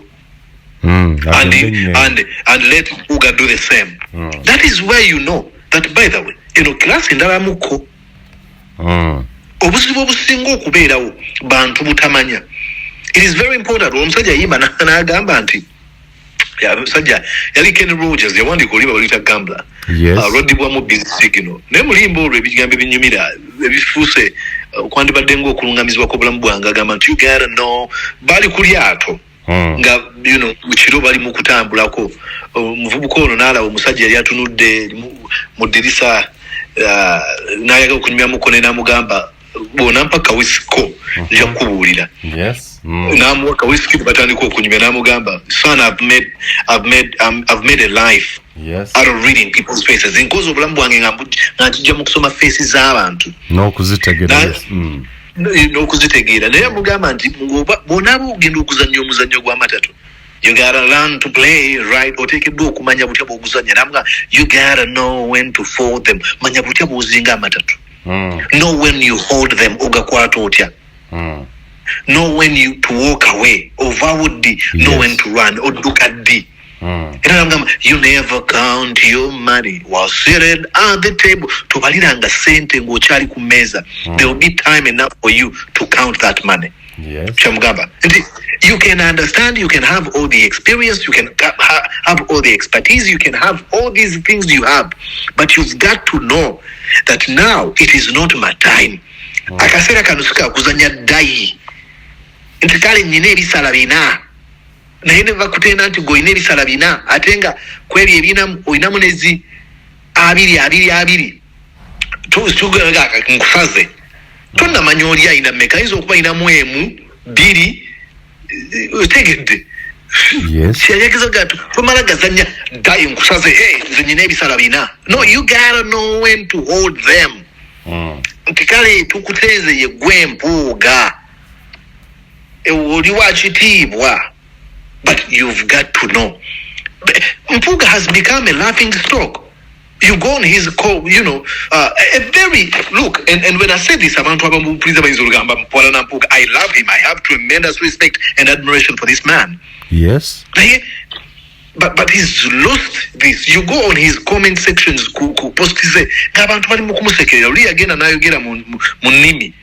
And let Mpuuga do the same. That is where you know that, by the way, class indala muko obuzibu obusinga okubeerawo bantu butamanya. It is very important. Omusajja yimba n'agamba nti musajja yali Kenny Rogers yawandiika oluyimba baluyita Gambler. Lwaddibwamu busy signal. Naye mulimba olwo ebigambo ebinyumira ebifuuse okwandibadde ng'okulungamizibwa kw'obulamu bwange agamba nti you gotta know bali ku lyato nga kiro bali mu kutambulako omuvubuka ono n'alaba omusajja yali atunudde mu ddirisa n'ayagala okunyumyamuko ne n'amugamba bona mpa kawisiko nja kukubuulira. N'amuwa kawisiki batandika okunyumya n'amugamba son, I've made a life out of reading people's faces. Nkoze obulamu bwange nga njija mu kusoma faces z'abantu n'okuzitegeera naye amugamba nti bonna bw'ogenda okuzannya omuzannyo gw'amatatu, you gotta learn to play right, oteekeddwa okumanya butya bw'oguzannya. Namuga you gotta know when to fold them, manya butya bw'ozinga amatatu. Know when you hold them, ogakwata otya. Know when to walk away, ova wuddi. Know when to run, odduka ddi. You never count your money while seated at the table. Tubaliranga sente ng'okyali ku mmeeza. There will be time enough for you to count that money. Chamugamba. You can understand, you can have all the experience, you can have all the expertise, you can have all these things you have, but you've got to know that now it is not my time. Akaseera kano kuzanya ddayi. Nti kale nnina ebisala bina. Naye ne bakutenda nti goyina ebisala bina ate nga kweri ebina oyinamu nezi abiri tugaga nkusaze tonnamanya oli ayina mmeka ayinza okuba ayinamu emu bbiri otegedde kyayageza gato tomala gazanya ddayi nkusaze nze nyina ebisala bina. No, you gotta know when to hold them. Nti kale tukuteeze ye gwe Mpuuga oli wa kitiibwa. But you've got to know. Mpuuga has become a laughing stock. You go on his call, you know, a very look, and when I say this, I love him. I have tremendous respect and admiration for this man. Yes. But he's lost this. You go on his comment sections, post say, "Abantu bali mukumusekera uli agenda nayogera munimi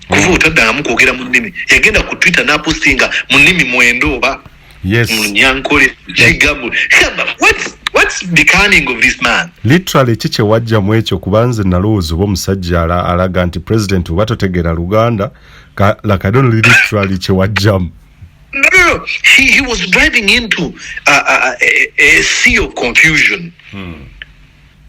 kuvuta damu kwogera munimi yagenda ku Twitter na postinga munimi mwendo ba yes munyankole kigabu." What's the cunning of this man? Literally chiche wajja mwecho kubanze naloozo bo musajja alaga nti president watotegera Luganda like I don't literally che wajjam. No. He was driving into a sea of confusion.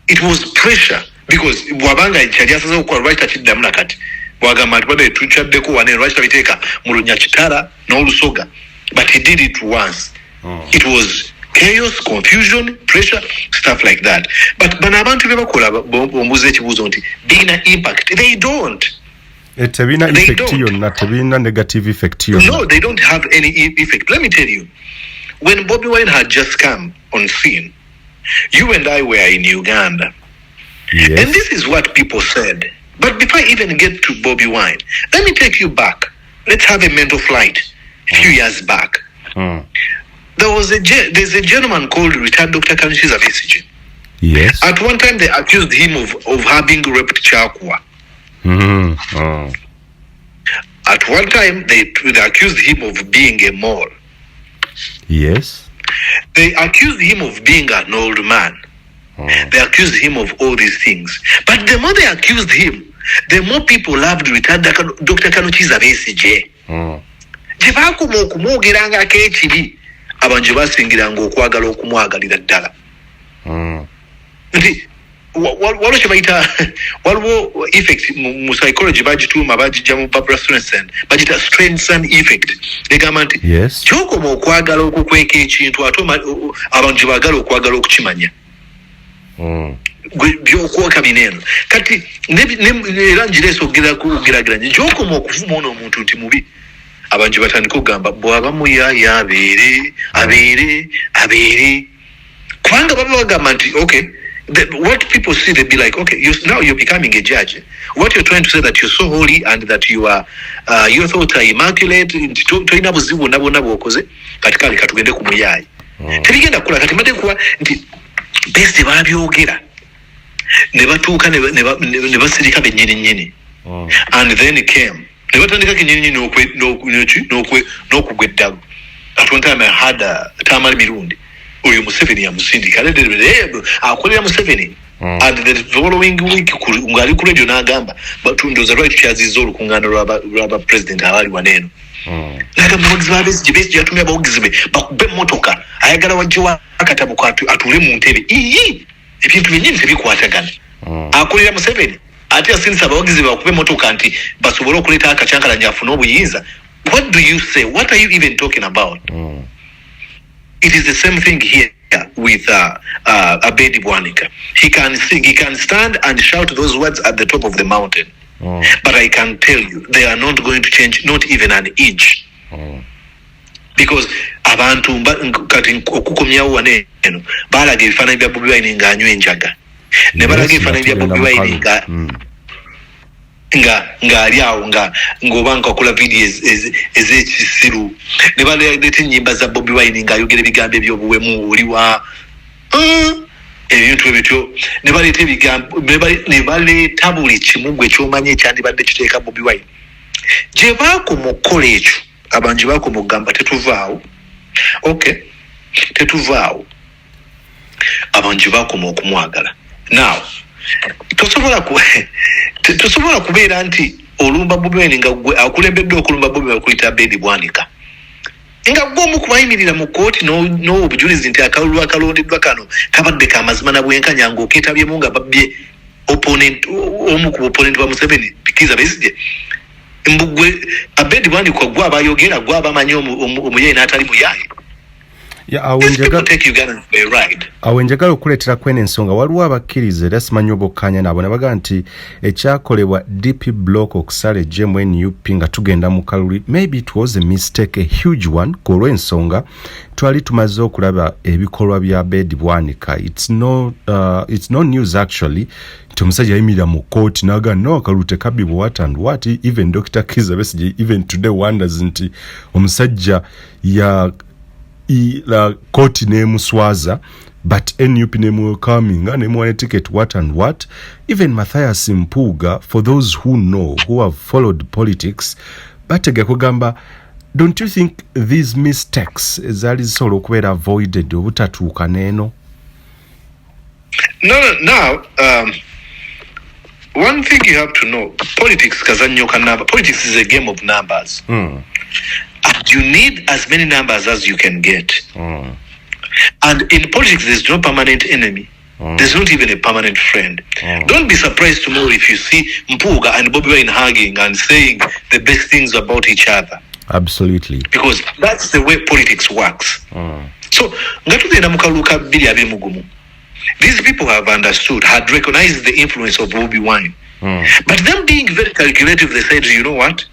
It was pressure because wabanga ichajasaza kwa right chidamna kati. Wagamba bade tuchaddeko wane right biteka mulunya kitara no lusoga. But he did it once. It was chaos, confusion, pressure, stuff like that. But banabantu bebakola bombuze ekibuzo nti bina impact. They don't. Tebina effect yonna, tebina negative effect yonna. No, they don't have any effect. Let me tell you, when Bobby Wine had just come on scene, you and I were in Uganda. Yes. And this is what people said. But before I even get to Bobby Wine, let me take you back. Let's have a mental flight a few years back. There's a gentleman called retired Dr. Kanishiza Besigye. Yes. At one time, they accused him of having raped Chakwa. At one time, they accused him of being a mole. Yes. They accused him of being an old man. They accused him of all these things. But the more they accused him, the more people loved retired Dr. Kanishiza Besigye. Jebakuma okumwogeranga kekibi abantu basingiranga okwagala okumwagalira ddala. Nti waliwo kyebayita waliwo effect mu psychology bagituuma bagijja mu Barbara Streisand bagita Streisand effect egamba nti kyokoma okwagala okukweka ekintu ate abantu gye baagala okwagala okukimanya byokwoka bineeno kati era ngireesa okugeraageranya gyokoma okuvuma ono omuntu nti mubi abantu batandika okugamba bw'aba muyaaya abeere kubanga baba bagamba nti okay. What people see, they be like, okay, now you're becoming a judge. What you're trying to say that you're so holy and that you are, your thoughts are immaculate. Toina buzibu nabo okoze katikali katugende ku muyayi. Tebigenda kula kati mate kuwa nti best babyogera. Ne batuuka ne basirika bennyini. And then it came. Ne batandika kinnyini n'okugweddago. At one time I had Tamale Mirundi. Uyu Museveni ya musindika akolera Museveni and the following week ngali ku radio n'agamba batundoza right kyaziza olukungano lwaba president abali waneno n'agamba abagizi ba Besigye yatumya abagizi be bakube motoka ayagala wajja akatabo atule mu ntebe ebintu binnyini tebikwatagana akolera Museveni ate asinisa abagizi bakube motoka nti basobole okuleeta akacyankalanya afuna obuyinza. What do you say? What are you even talking about? It is the same thing here with Abedi Bwanika. He can sing, he can stand and shout those words at the top of the mountain. But I can tell you, they are not going to change, not even an inch. Because abantu kati okukomyawo waneno balaga ebifaananyi bya Bobi Wine nga anywa enjaga. Ne balaga ebifaananyi bya Bobi Wine nga ali awo ng'oba nkakola videos ez'ekisiru ne baleeta ennyimba za Bobi Wine ng'ayogera ebigambo eby'obuwemu oliwa ebintu ebityo ne baleeta ebigambo ne baleeta buli kimu gwe ky'omanya ekyandibadde kiteeka Bobi Wine gye baakoma okukola ekyo abantu gye baakoma okugamba tetuvaawo tetuvaawo abantu gye baakoma okumwagala. Now tosobola kubeera nti olumba Bobi Wine nga gwe akulembedde okulumba Bobi Wine kuyita Abedi Bwanika nga gwomu kubayimirira mu kooti n'obujulizi nti akalulu akalondeddwa kano kabadde ka mazima na bwenkanya ng'okeetabyemu nga babbye omu ku opponent wa Museveni Kizza Besigye mbugwe Abedi Bwanika gwe abayogera gwe abamanyi omuyayi n'atali muyayi. These people take Uganda for a ride. Awenjagala okuleetera kwene ensonga waliwo abakkiriza era simanyi obokkanya nabo ne baga nti ekyakolebwa DP block okusala ejjemu NUP nga tugenda mu kaluli maybe it was a mistake, a huge one olw'ensonga twali tumaze okulaba ebikolwa bya Bedi Bwanika. It's no news actually. Omusajja yayimirira mu court naga no akalute kabibwa what and what. Even Dr. Kizza Besigye even today wonders nti omusajja ya la koti nemuswaza but NUP welcoming and nemu ticket what and what. Even Matthias Mpuuga, for those who know, who have followed politics, batega kugamba, don't you think these mistakes zali solo kubeera avoided obutatuuka neno? No, now one thing you have to know, politics politics is a game of numbers. And you need as many numbers as you can get. And in politics, there's no permanent enemy. There's not even a permanent friend. Don't be surprised tomorrow if you see Mpuuga and Bobi Wine hugging and saying the best things about each other. Absolutely. Because that's the way politics works. So, these people have understood, had recognized the influence of Bobi Wine. But them being very calculative, they said, you know what?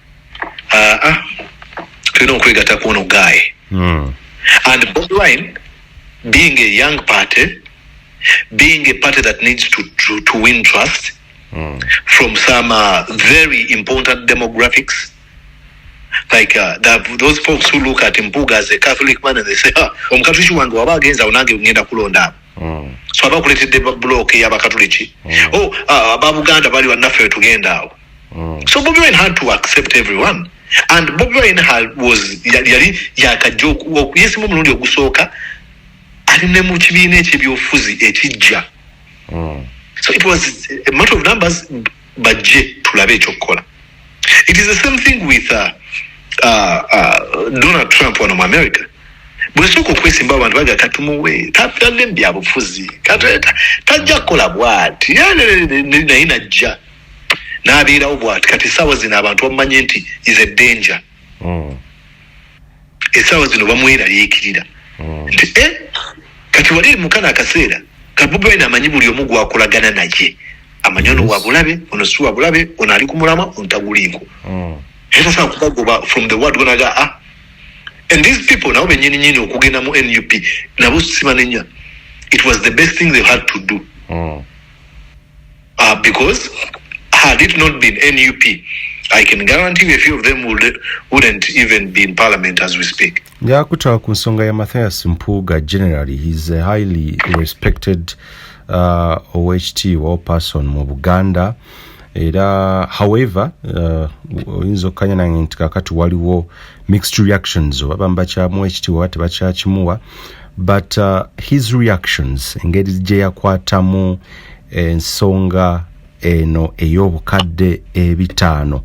We don't create a one guy. And Bobi Wine, being a young party, being a party that needs to win trust from some very important demographics, like those folks who look at Mpuuga as a Catholic man and they say, omukatoliki wange waba agenza onange ngenda kulonda. So abakuletedde block y'abakatoliki. Ababuganda bali bannaffe tugenda awo. So Bobi Wine had to accept everyone. And Bobi Wine was yali yakajjo yesimu mulundi ogusooka ali ne mu kibiina ekibyofuzi ekijja. So it was a matter of numbers bajje tulabe ekyokukola. It is the same thing with Donald Trump wano mu America. Bwesoko kwesimba abantu baga katumuwe tapyalle mbyabufuzi kateta tajja kola bwati inajja n'abeerawo bwati kati essaawa zino abantu bamanye nti is a danger. Essaawa zino bamweraliikirira nti kati wali mukana akaseera Bobi Wine amanyi buli omu gwakolagana naye amanyi ono wabulabe ono si wabulabe ono ali ku mulamwa ontaguliiko era saa kubagoba from the word gonaga and these people nabo benyini okugenda mu NUP nabo simanenya. It was the best thing they had to do. Because had it not been NUP, I can guarantee you a few of them wouldn't even be in parliament as we speak. Yakutaka ku nsonga ya Matthias Mpuuga generally, he's a highly respected OHT or person mu Buganda. Era however oyinza okukanya nange nti kakati waliwo mixed reactions abamba kyamu HT wate bakyakimuwa but his reactions engeri gye yakwatamu ensonga eno ey'obukadde ebitaano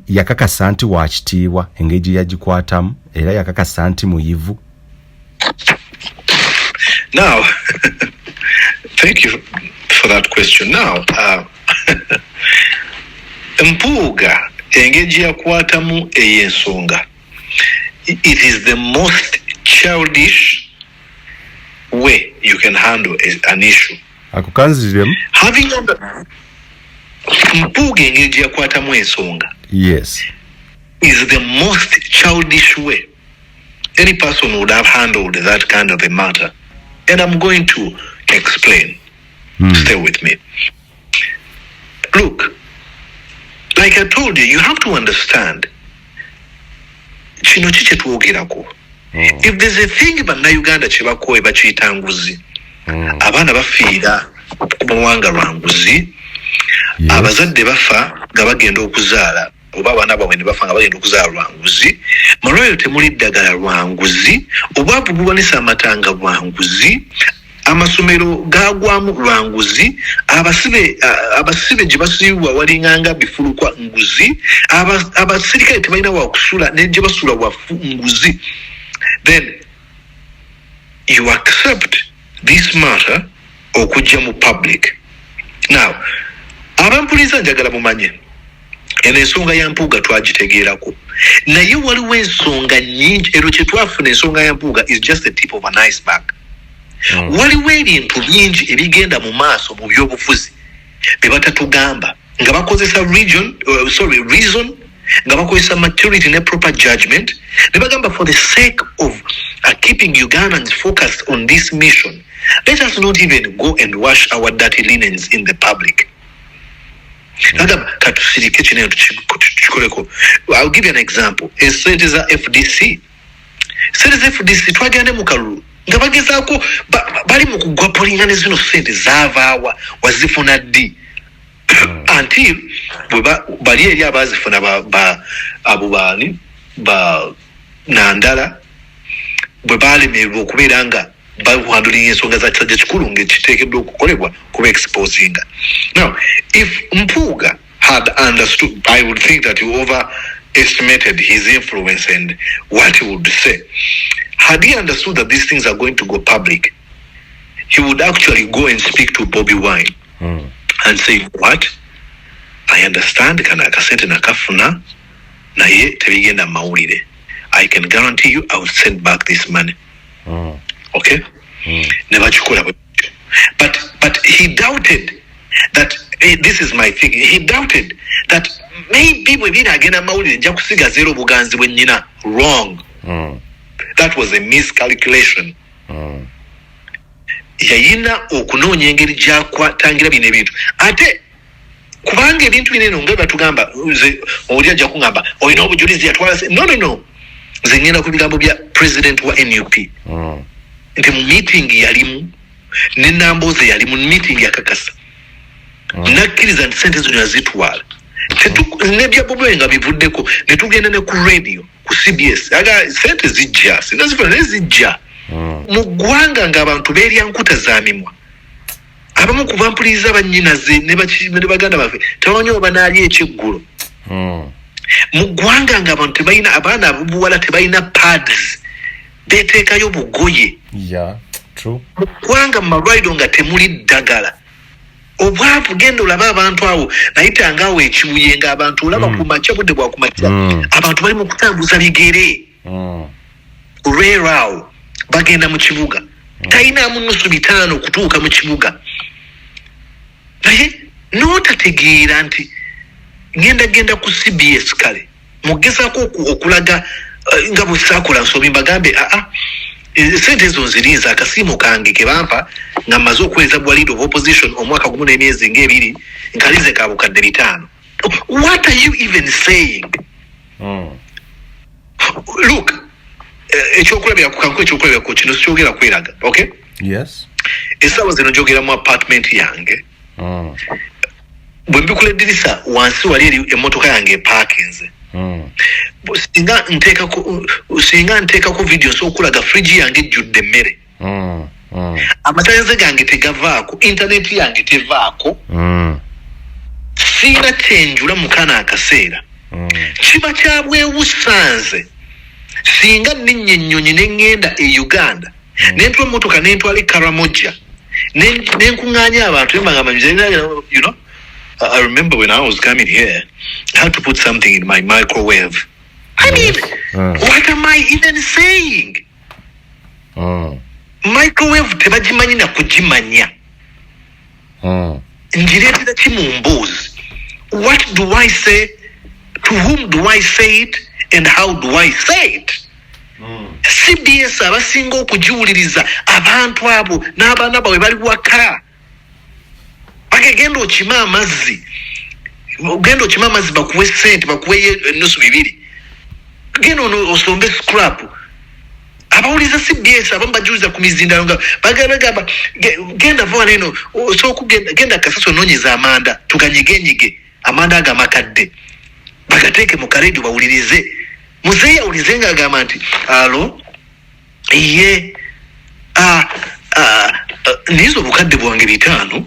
yakakasa nti wakitiibwa engeri gye yagikwatamu era yakakasa nti muyivu. Now thank you for that question. Now Mpuuga engeri yakwatamu ey'ensonga, it is the most childish way you can handle an issue. Akukanziremu having Mpuuga engeri yakwatamu ensonga, yes, is the most childish way any person would have handled that kind of a matter. And I'm going to explain. Stay with me. Look, like I told you, you have to understand. If there's a thing about Uganda chibako ebachiyita nguzi, abana bafiira mu buwanga lwa nguzi, abazadde bafa nga bagenda okuzaala, oba abaana baabwe ne bafa nga bagenda okuzaala lwa nguzi, malwaliro temuli ddagala lwa nguzi, obwavu buwanisa amatanga lwa nguzi, amasomero gagwamu lwa nguzi, abasibe gye basiibwa walinganga bifulukwa nguzi, abasirikale tebalina wakusula ne gye basula wafu nguzi. Then you accept this matter okujja mu public. Now abampuliza njagala mumanye eno ensonga ya Mpuuga twagitegeerako naye waliwo ensonga nnyingi ero kye twafuna ensonga ya Mpuuga is just the tip of an iceberg. Waliwo ebintu bingi ebigenda mu maaso mu byobufuzi bye batatugamba nga bakozesa reason nga bakozesa maturity ne proper judgment ne bagamba for the sake of keeping Ugandans focused on this mission, let us not even go and wash our dirty linens in the public. I'll give you an example. Sente za FDC twagenda mu kalulu nga bagezaako bali mu kugwapolingana zino sente zaavaawa wazifuna ddi until bali eri abazifuna abo baani Nandala bwe balemererwa okubeera nga bawandulinga ensonga za kisajja kikulu ng'ekiteekeddwa okukolebwa kuba exposinga. Now, if Mpuuga had understood, I would think that he overestimated his influence and what he would say. Had he understood that these things are going to go public, he would actually go and speak to Bobi Wine and say, what? I understand, kana akasente nakafuna, naye tebigenda mawulire. I can guarantee you I will send back this money. Okay? Never chukula. But he doubted that, this is my thing, he doubted that maybe we been again mawulire nja kusiga zero buganzi bwennyina. Wrong. That was a miscalculation. Yayina okunoonya engeri gyakwatangira bino ebintu ate kubanga ebintu binene nga batugamba oli ajja kungamba olina obujulizi yatwala no nze ngenda ku bigambo bya president wa NUP nti mu meeting yalimu ne Namboze yalimu meeting yakakasa nakkiriza nti sente zino yazitwala nebya Bobi nga bivuddeko ne tugenda ne ku radio ku CBS aga sente zijja sinazifuna ne zijja mu ggwanga ng'abantu beerya nkuta za mimwa abamu ku bampuliriza bannyinaze ne baganda baffe tabanyi oba naali ekyeggulo mu ggwanga ng'abantu tebalina abaana abubuwala tebalina pads beeteekayo bugoye mu ggwanga mu malwaliro nga temuli ddagala obwavu genda olaba abantu awo nayitanga awo ekibuye ng'abantu olaba ku makya budde bwa ku makya abantu bali mu kutambuza bigere olw'eraawo bagenda mu kibuga talinamu nnusu 5 kutuuka mu kibuga naye n'otategeera nti genda ku CBS kale mugezaako okulaga nga bwe saakola nsobi mbagambe sente ezo nzirinza akasiimo kange ke bampa nga mmaze okuweereza bwa leader of opposition omwaka gumu n'emyezi ng'ebiri nkalize ka bukadde 5. What are you even saying? Look, ekyokulabirako kino sikyogera kweraga, okay? Yes. Essaawa zino njogera mu apartment yange. Bwe mbikula eddirisa wansi wali eri emmotoka yange epaakinze. Singa nteekako video nsobokulaga fridge yange ejjudde emmere. Amasannyalaze gange tegavaako, internet yange tevaako. Siina kyenjula mu kana akaseera. Kiba kya bwewusanze. Singa ninnya ennyonyi ne ngenda e Uganda nentwa motoka nentwala e Karamoja nenkuŋŋaanya abantu you know, I remember when I was coming here I had to put something in my microwave. I mean, what am I even saying? Microwave tebagimanyi na kugimanya. Ngireetera ki mu mboozi? What do I say? To whom do I say it? And how do I say it? CBS abasinga okugiwuliriza abantu abo n'abaana bawe bali waka bagenda okima amazzi bakuwe sente bakuwe ennusu 2 genda osombe scrap abawuliza CBS abamu bajuliza ku mizindalo nga bagamba genda vaana eno genda Kasaso noonyeza amanda tuganyigenyige amanda agamakadde bagateeke mu karedio bawulirize muzeeyi awulize nga agamba nti alo ye nizo obukadde bwange 5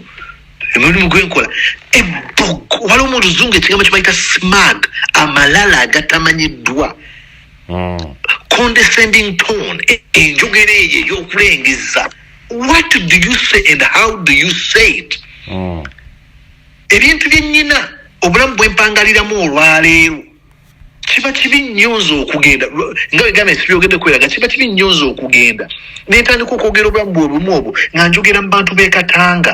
emulimu gwenkola ebbogo waliwo mu luzungu ekigambo kibayita smag amalala agatamanyiddwa condescending tone enjogera eyo ey'okulengeza. What do you say and how do you say it? Ebintu byennyina obulamu bwempangaliramu olwaleero kiba kibi nnyo okugenda nga wegamba esibyogedde kweraga kiba kibi nnyo okugenda nentandika okwogera obulamu bwebumu obwo nga njogera mu bantu b'e Katanga.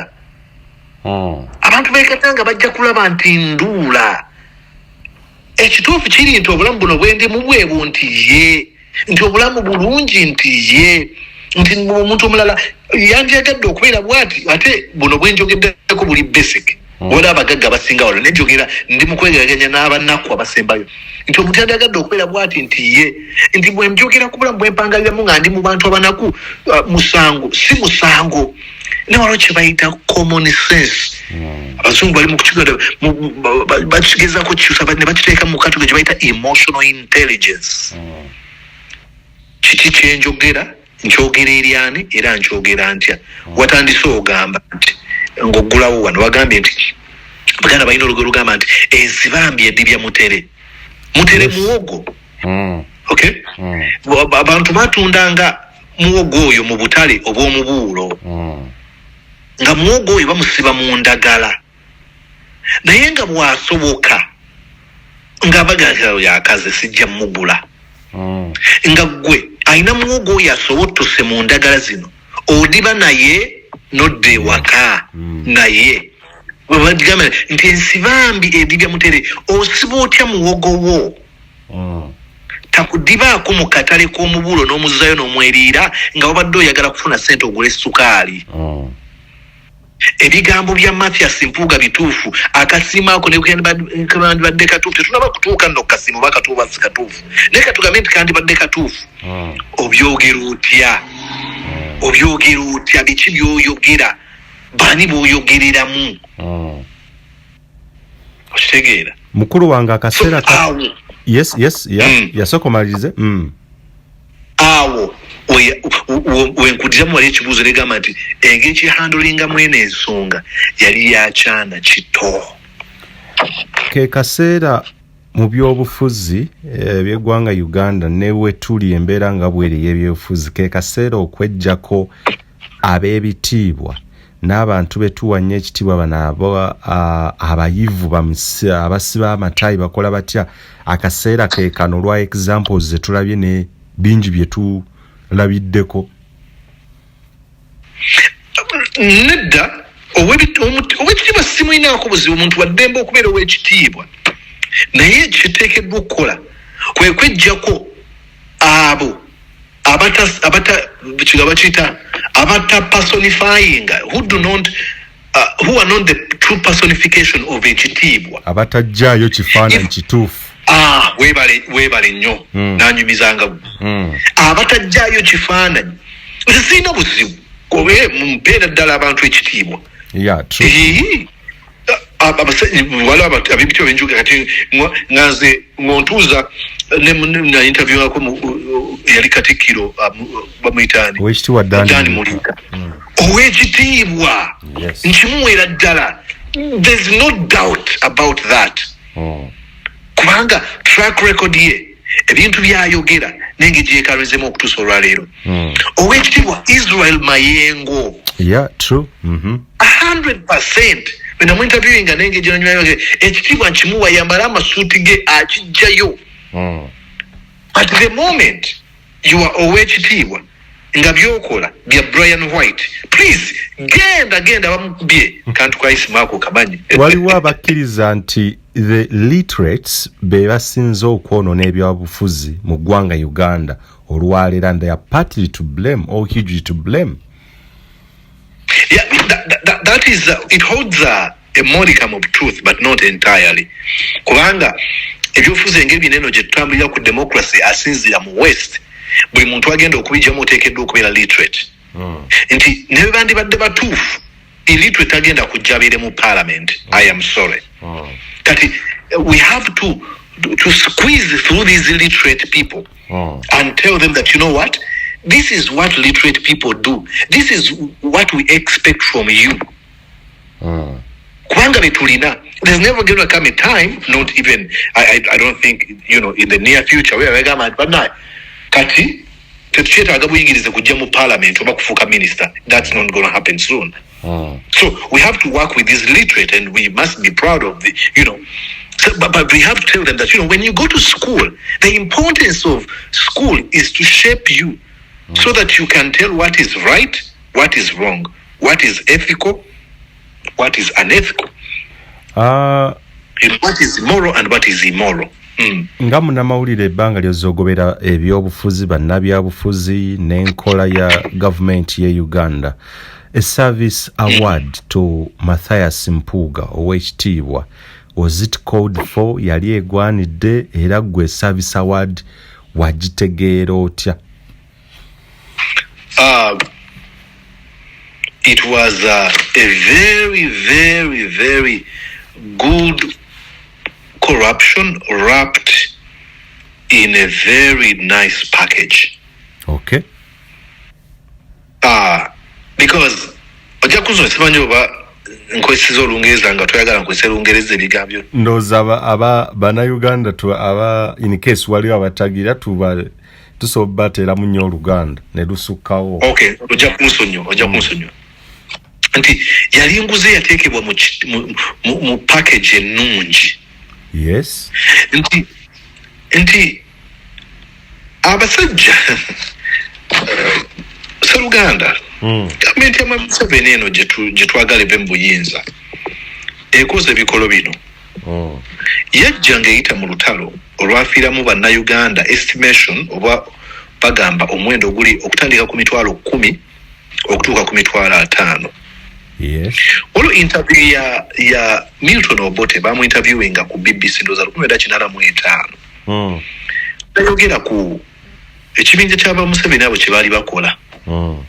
Abantu b'e Katanga bajja kulaba nti nduula ekituufu kiri nti obulamu buno bwendimu bwebu nti ye nti obulamu bulungi nti ye nti omuntu omulala yandyagadde okubeera bwati ate buno bwenjogeddeko buli basic wala abagagga abasinga wala nenjogera ndi mu kwegeraganya n'abanaku abasembayo nti omuntu yandyagadde okubeera bwati nti ye nti bwenjogera ku bulamu bwempangaliramu nga ndi mu bantu abanaku musango si musango newalo kye bayita common sense. Abazungu bali mu kukigenda bakigezako kukyusa ne bakiteeka mu katuge kye bayita emotional intelligence. Kiki kyenjogera nkyogera eryani era nkyogera ntya watandise ogamba nti ng'oggulawo wano wagambye nti baganda balina olugero lugamba nti enzibambi eddibya mutere muwogo. Okay? Abantu batundanga muwogo oyo mu butale obw'omubuulo nga muwogo oyo bamusiba mu ndagala naye nga bwasoboka nga bagala yakaze sijja mugula nga gwe alina muwogo oyo asobotose mu ndagala zino odiba naye nodde ewaka naye bwebagamba nti ensibambi edibya mutere osiba otya muwogo wo takudibaako mu katale k'omubuulo n'omuzzayo n'omweriira nga wabadde oyagala kufuna ssente ogula essukaali. Ebigambo bya Mathias Mpuuga bituufu akasiima ako ne kandibadde katuufu tetunaba kutuuka nno kasimu bakatuuba si katuufu naye katugambe nti kandibadde katuufu. Obyogera otya biki by'oyogera bani bw'oyogereramu okitegeera mukulu wange akaseera yes yasooka omalirize awo wenkudiramu wali ekibuuzo negamba nti engeri kyehandolingamu eno ensonga yali yakyana kito. Ke kaseera mu byobufuzi by'eggwanga Uganda ne we tuli embeera nga bweri y'ebyobufuzi ke kaseera okweggyako ab'ebitiibwa n'abantu betuwanya ekitiibwa bano abayivu abasiba amatayi bakola batya akaseera ke kano lwa examples zetulabye ne bingi byetulabiddeko. Nedda owekitiibwa simulinaako buzibu omuntu waddembe okubeera ow'ekitiibwa naye kiteekeddwa okukola kwe kweggyako abo abata personifying who are not the true personification of ekitiibwa abatajjaayo kifaananyi kituufu. Weebale nnyo nanyumizanga abatajjaayo kifaananyi sirina buzibu kobe mumpeera ddala abantu ekitiibwa. Wala abibityo benjuga kati nganze ngontuza na interview yako yali Katikkiro bamuyitani owekitiibwa Dani Mulika owekitiibwa nkimuwera ddala. There's no doubt about that. Kubanga track record ye ebintu byayogera nenge gyekalwezemu okutuusa olwaleero. Owekitiibwa Israel Mayengo 100% bena mu interview nga nenge gyenanywa ekitiibwa nkimuwa yambala amasuuti ge akijjayo. At the moment you are owekitiibwa nga byokola bya Brian White, please genda bamukubye kantu kwa isimaako kamanyi. Waliwo abakkiriza nti the literates be basinze okwonoona ebyobufuzi mu ggwanga Uganda olwaleero and they are partly to blame or hugely to blame. Yeah, that is it holds a modicum of truth but not entirely. Kubanga ebyobufuzi engeri bineno gye tutambulira ku democracy asinzira mu West buli muntu agenda okubijjamu oteekeddwa okubeera literate. Nti ne bandi badde batuufu illiterate agenda kujjabire mu parliament. I am sorry. Kati we have to squeeze through these illiterate people and tell them that, you know what, this is what literate people do, this is what we expect from you. Kubanga betulina, there's never going to come a time, not even I don't think, in the near future where but now kati tetukyetaaga buyigirize kujja mu parliament oba kufuuka minister. That's not going to happen soon. So we have to work with these literate, and we must be proud of the, so, but we have to tell them that, when you go to school, the importance of school is to shape you so that you can tell what is right, what is wrong, what is ethical, what is unethical, what is moral and what is immoral. Nga munnamawulire ebbanga ly'ozogobera ebyobufuzi bannabyabufuzi n'enkola ya gavumenti ye Uganda, a service award to Matthias Mpuuga ow'ekitiibwa, was it called for? Yali egwanidde era gwe service award wagitegeera otya? It was a very, very, very good corruption wrapped in a very nice package. Okay. Because ojja kuzo simanyi oba nkozesa Olungereza nga toyagala nkozesa Olungereza ebigambyo. Ndowooza aba bannayuganda aba in case waliwo abatagira tusobola bateeramu nnyo Oluganda ne lusukkawo. Okay, ojja kunsonyiwa. Nti yali enguzi yateekebwa mu package ennungi. Yes. Nti abasajja Sseruganda, gavumenti ya Museveni eno gye twagala eve mu buyinza ekoze ebikolo bino. Yajja ng'eyita mu lutalo olwafiiramu bannayuganda estimation oba bagamba omuwendo oguli okutandika ku 10,000 okutuuka ku 5,000. Yes. Olwo interview ya Milton Obote bamu interviewinga ku BBC ndoza 1985. Ayogera ku ekibinja ky'aba Museveni abo kye baali bakola.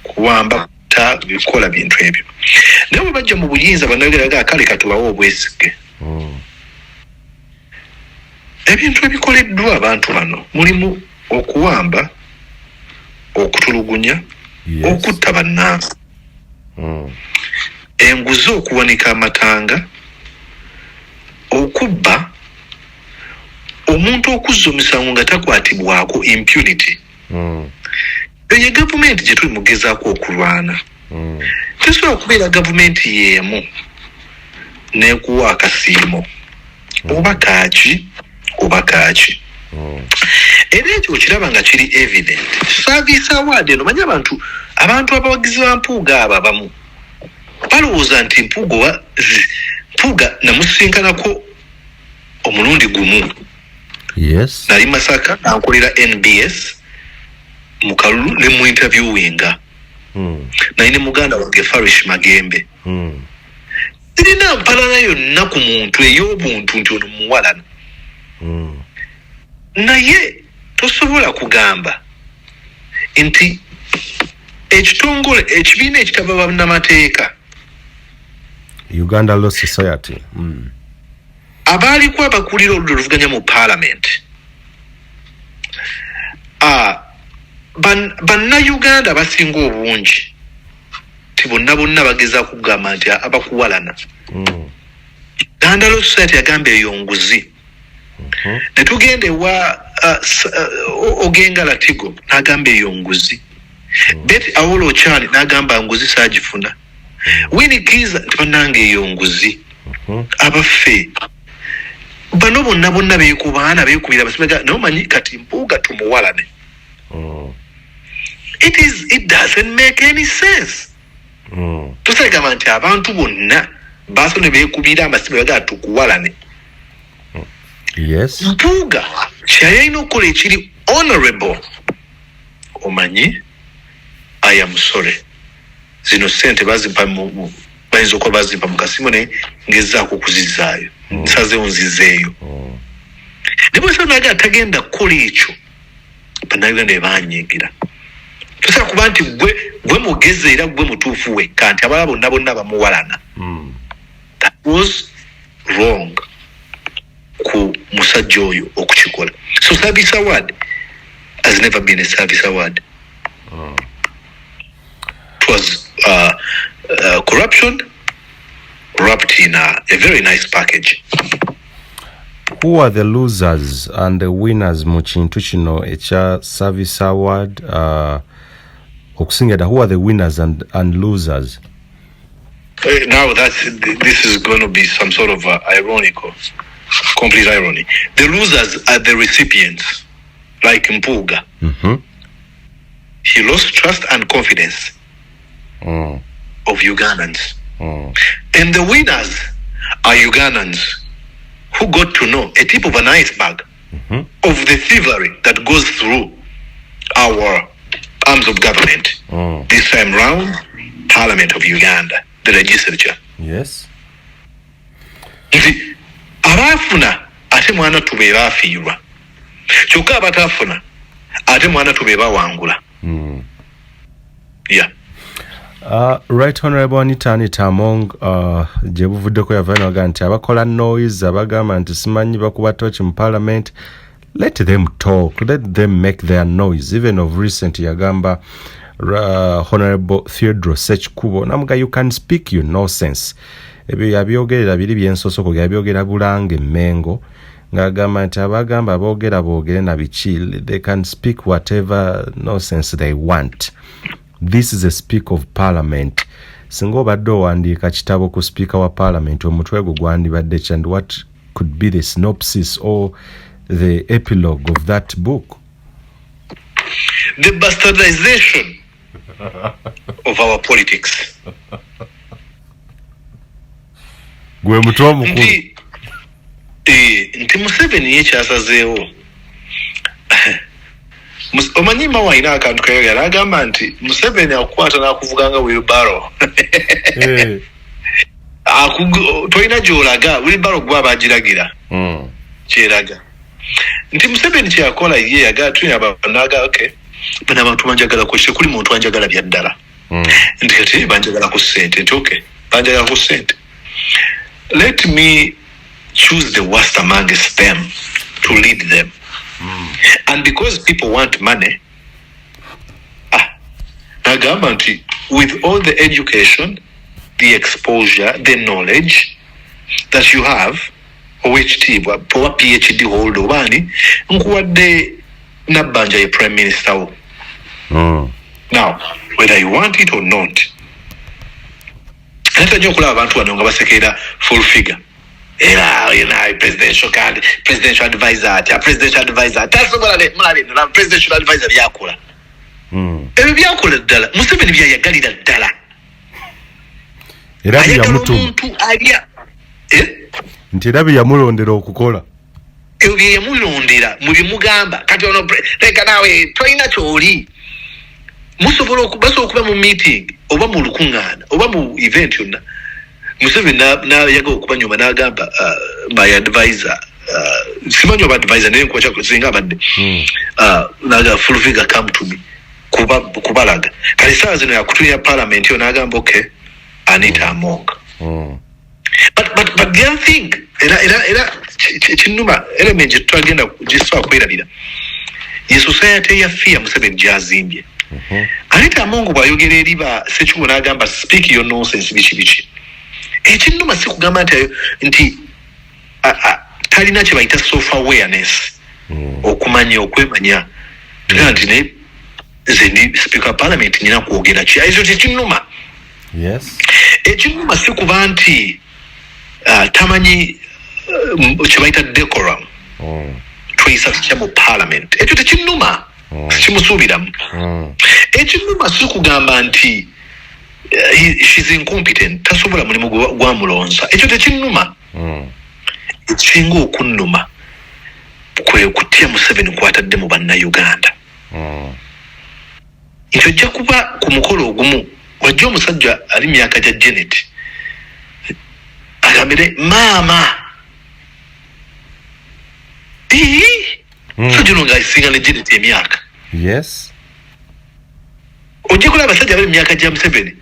Kuwamba ta bikola bintu ebyo. Naye bajja mu buyinza banayogeraga kale katubawo obwesige. Ebintu ebikoleddwa abantu bano mulimu okuwamba, okutulugunya, okutta bannansi. Enguzi okuwanika amatanga, okubba, omuntu okuzza omusango nga takwatibwako impunity. Eyo gavumenti gye tuli mugezaako okulwana. Tesobola okubeera gavumenti y'emu n'ekuwa akasiimo oba kaaki. Era ekyo okiraba nga kiri evident. Service award eno manyi abantu abawagizi ba Mpuuga abo abamu balowooza nti Mpuuga namusinkanako omulundi gumu. Yes. Nali Masaka ankolera NBS mu kalulu ne mu interviewinga. Naye ne muganda wange Farish Magembe. Sirina mpalana yonna ku muntu ey'obuntu nti ono muwalana. Naye tosobola kugamba nti ekitongole ekibiina ekitaba bannamateeka Uganda Law Society abaaliko abakulira oludda oluvuganya mu parliament bannayuganda basinga obungi ti bonna bagezaako kugamba nti abakuwalana. Uganda Law Society yagamba eyo nguzi. Ne tugende wa Ogenga Latigo n'agamba eyo nguzi. Betty Awolo Okyali n'agamba nguzi saagifuna. Winnie Kiza tibannanga eyo nguzi. Abaffe bano bonna beekubaana beekubira basomega n'omanyi kati Mpuuga tumuwalane. It doesn't make any sense. Tusagamba nti abantu bonna baso ne beekubira amasimu baga tukuwalane. Yes. Mpuuga kyayina okukola ekiri honorable. Omanyi, I am sorry. Zino sente bazimpa bayinza okuba bazimpa mu kasimu naye ngezaako okuzizaayo. Nsazeewo nzizeeyo. Ne bwesa naga atagenda kukola ekyo bannayuganda ebanyiigira. Tosobola kuba nti gwe mugezi era gwe mutuufu wekka nti abalala bonna bamuwalana. That was wrong ku musajja oyo okukikola. So service award has never been a service award. It was corruption wrapped in a very nice package. who are the losers and the winners mu kintu kino ekya service award okusingira who are the winners and losers? Now this is going to be some sort of ironical, complete irony. The losers are the recipients, like Mpuga. He lost trust and confidence of Ugandans. And the winners are Ugandans who got to know a tip of an iceberg of the thievery that goes through our arms of government. This time round, Parliament of Uganda, the legislature. Yes. Nti abafuna ate mwana tubeera afiirwa. Kyokka abatafuna ate mwana tubeera wangula. Yeah. Right Honorable Anita Among gye buvuddeko yavayo naga nti abakola noise abagamba nti simanyi bakuba torch mu Parliament, let them talk, let them make their noise. Even of recent yagamba Honorable Theodore Sechkubo namuga you can speak your nonsense. Ebyo yabyogerera biri byensosoko yabyogera Bulange Mengo ngagamba nti abagamba boogere na biki, they can speak whatever nonsense they want. This is a speaker of Parliament. Singo obadde owandiika kitabo ku speaker wa Parliament omutwe gwo gwandibadde ki, and what could be the synopsis or the epilogue of that book? The bastardization of our politics. Gwe mutwe omukulu. Nti Museveni yekyasazeewo. Omanyima waina akantu kayogera agamba nti Museveni akukwata n'akuvuganga wheelbarrow. Toyina gy'olaga wheelbarrow gwa bagiragira. Kyeraga. Nti Museveni kyeyakola ye yagatulina banaga okay. Bana abantu banjagala ko kuli muntu wanjagala bya ddala. Nti kati banjagala ku ssente nti okay. Banjagala ku ssente. Let me choose the worst amongst them to lead them. And because people want money, with all the education, the exposure, the knowledge that you have, which PhD holder wani, nkuwadde nabanja ye Prime Minister. Now, whether you want it or not, nata nyo kula abantu wano nga basekera full figure. Presidential advisor, presidential advisor yakula. Byakula ddala. Museveni byayagalira ddala. Era byamutu alya. Nti era byamulondera okukola. Ebyo yamulondera mu bimugamba. Kati ono leka nawe toyina kyoli. Musobola okuba mu meeting oba mu lukungaana oba mu event yonna. Museveni na yaga okuba nyuma n'agamba my advisor simanyi oba advisor naye nkuwa kyakusinga abadde naga full figure come to me kubalaga kale saa zino yakutulira Parliament yo n'agamba okay Anita Among. But the other thing era kinuma element gyetwagenda gyeswa kwerabira ye society yaffe Museveni gyazimbye. Anita Among bw'ayogera eri ba Ssekikubo n'agamba speak your nonsense biki ekinuma si kugamba nti talina kye bayita self-awareness okumanya okwemanya tugamba nti naye nze ndi speaker of Parliament nina kwogera ki ekyo tekinuma. Ekinuma si kuba nti tamanyi kye bayita decorum tweyisa tutya mu Parliament ekyo tekinuma kimusuubiramu. Ekinuma si kugamba nti she's incompetent tasobola mulimu gwamulonsa ekyo tekinuma. Ekisinga okunnuma kwe kutya Museveni kwatadde mu bannayuganda. Ekyo ojja kuba ku mukolo ogumu wajja omusajja ali myaka gya Janet agambire maama so gino nga asinga ne Janet emyaka. Ojja kulaba abasajja bali myaka gya Museveni.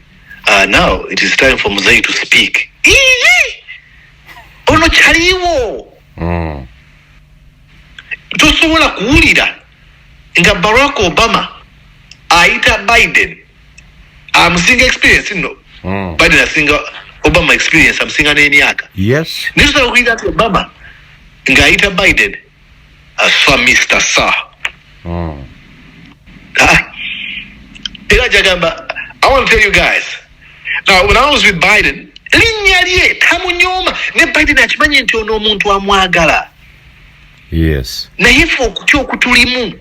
Now it is time for Muzeyi to speak. Ono kyaliwo. Tosobola kuwulira nga Barack Obama ayita Biden amusinga experience no. Biden asinga Obama experience amusinga n'emyaka. Nisobola kuwulira nti Obama ng'ayita Biden Sir Mr. Sir. Era jagamba, I want to tell you guys, now when I was with Biden, linnya lye tamunyoma ne Biden akimanyi nti ono omuntu amwagala. Yes. Naye ffe okutya okutulimu.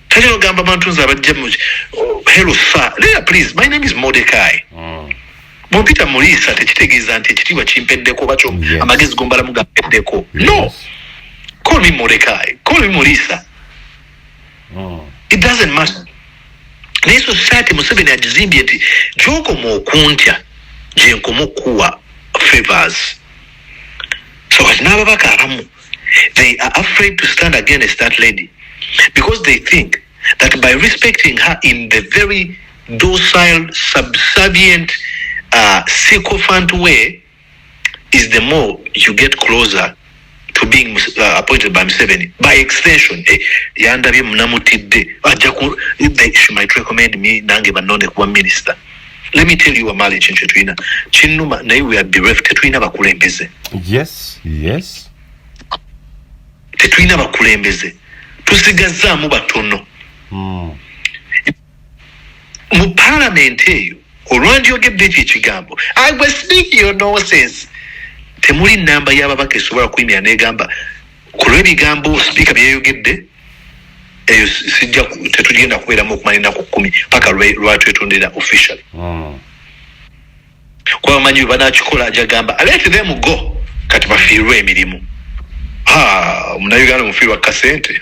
Tali ogamba abantu nze abajja mu hello sir. Leah, please, my name is Mordecai. Mumpita Mulisa tekitegeeza nti ekitiibwa kimpeddeko bakyo amagezi gombalamu gampeddeko. No. Call me Mordecai. Call me Mulisa. It doesn't matter. Naye society Museveni agizimbye nti gy'okoma okuntya gye nkoma okuwa favors. So kati n'ababaka abamu, they are afraid to stand against that lady because they think that by respecting her in the very docile, subservient, sycophant way is the more you get closer to being appointed by Museveni. By extension, yandabye munamutidde she might recommend me nange banonde kuba minister. Let me tell you a mali chinche tuina chinuma naye we are bereft tetuina bakulembeze. Yes. Tetuina bakulembeze. Tusigazaamu batono. Mu parliament eyo olwandyogedde ekyo ekigambo I was speaking your nonsense. Temuli namba y'ababaka esobola kuyimira n'egamba ku lw'ebigambo sipiika bye yayogedde eyo sijja tetugenda kubeeramu okumanya ennaku 10 paka lwatwetondera officially. Kwa manyi banakikola ajagamba let them go kati bafiirwe emirimu. Munauganda mufiirwa kasente.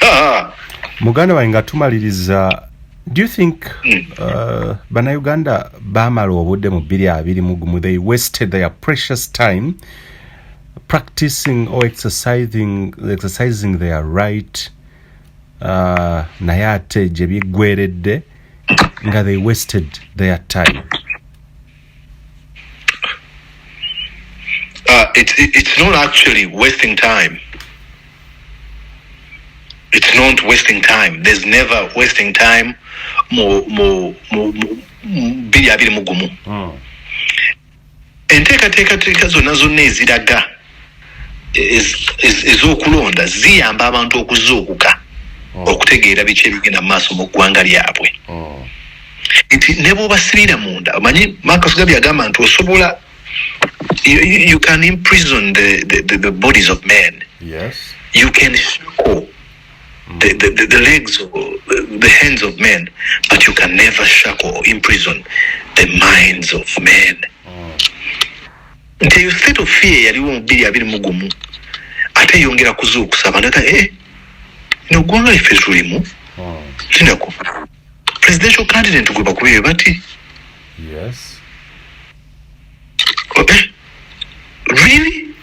Muganda wange nga tumaliriza, do you think Bannayuganda baamala obudde mu 2021 they wasted their precious time practicing or exercising their right naye ate gye biggweredde nga they wasted their time? It's not actually wasting time. It's not wasting time. There's never wasting time. Biri mugumu. Enteekateeka zonna eziraga ez'okulonda ziyamba abantu okuzuukuka okutegeera biki ebigenda mu maaso mu ggwanga lyabwe. Nti ne bw'obasibira munda omanyi Marcus Garvey agamba nti osobola you can imprison the bodies of men. Yes. You can shackle the legs or the hands of men, but you can never shackle or imprison the minds of men. Nti state of fear yaliwo mu 2021 ate yongera kuzuukusa abantu no gwanga ife tulimu tindako presidential candidate gwe bakubiye bati. Yes. Okay. Really?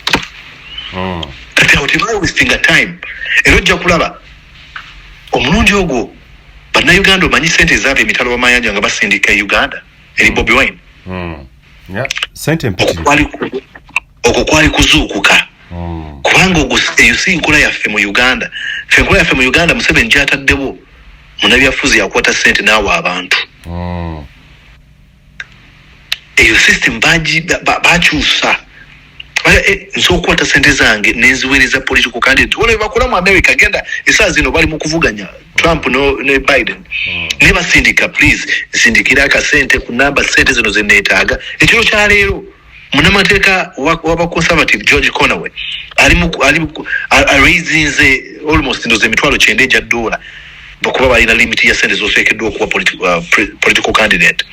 Kati awo tebaali wasting a time. Era ojja kulaba omulundi ogwo Bannayuganda omanyi sente ezaava emitalo b'amayanja nga basindika Uganda eri Bobi Wine. Sente mpitirivu. Okwo kwali kuzuukuka. Kubanga eyo si nkola yaffe mu Uganda. Ffe enkola yaffe mu Uganda Museveni gy'ataddewo munnabyafuzi yakwata sente n'awa abantu. Eyo system bakyusa. Nso okukwata sente zange nenziweereza political candidate. Wale bakola mu America genda esaazi zino bali mu kuvuganya Trump ne Biden. Ne basindika please sindikira akasente ku namba sente zino ze neetaaga. Ekiro kya leero munamateeka waba conservative George Conaway raisinze almost ndoze emitwalo 9 ejja $. Bokuba balina limit ya sente zosekeddwa okuba political candidate.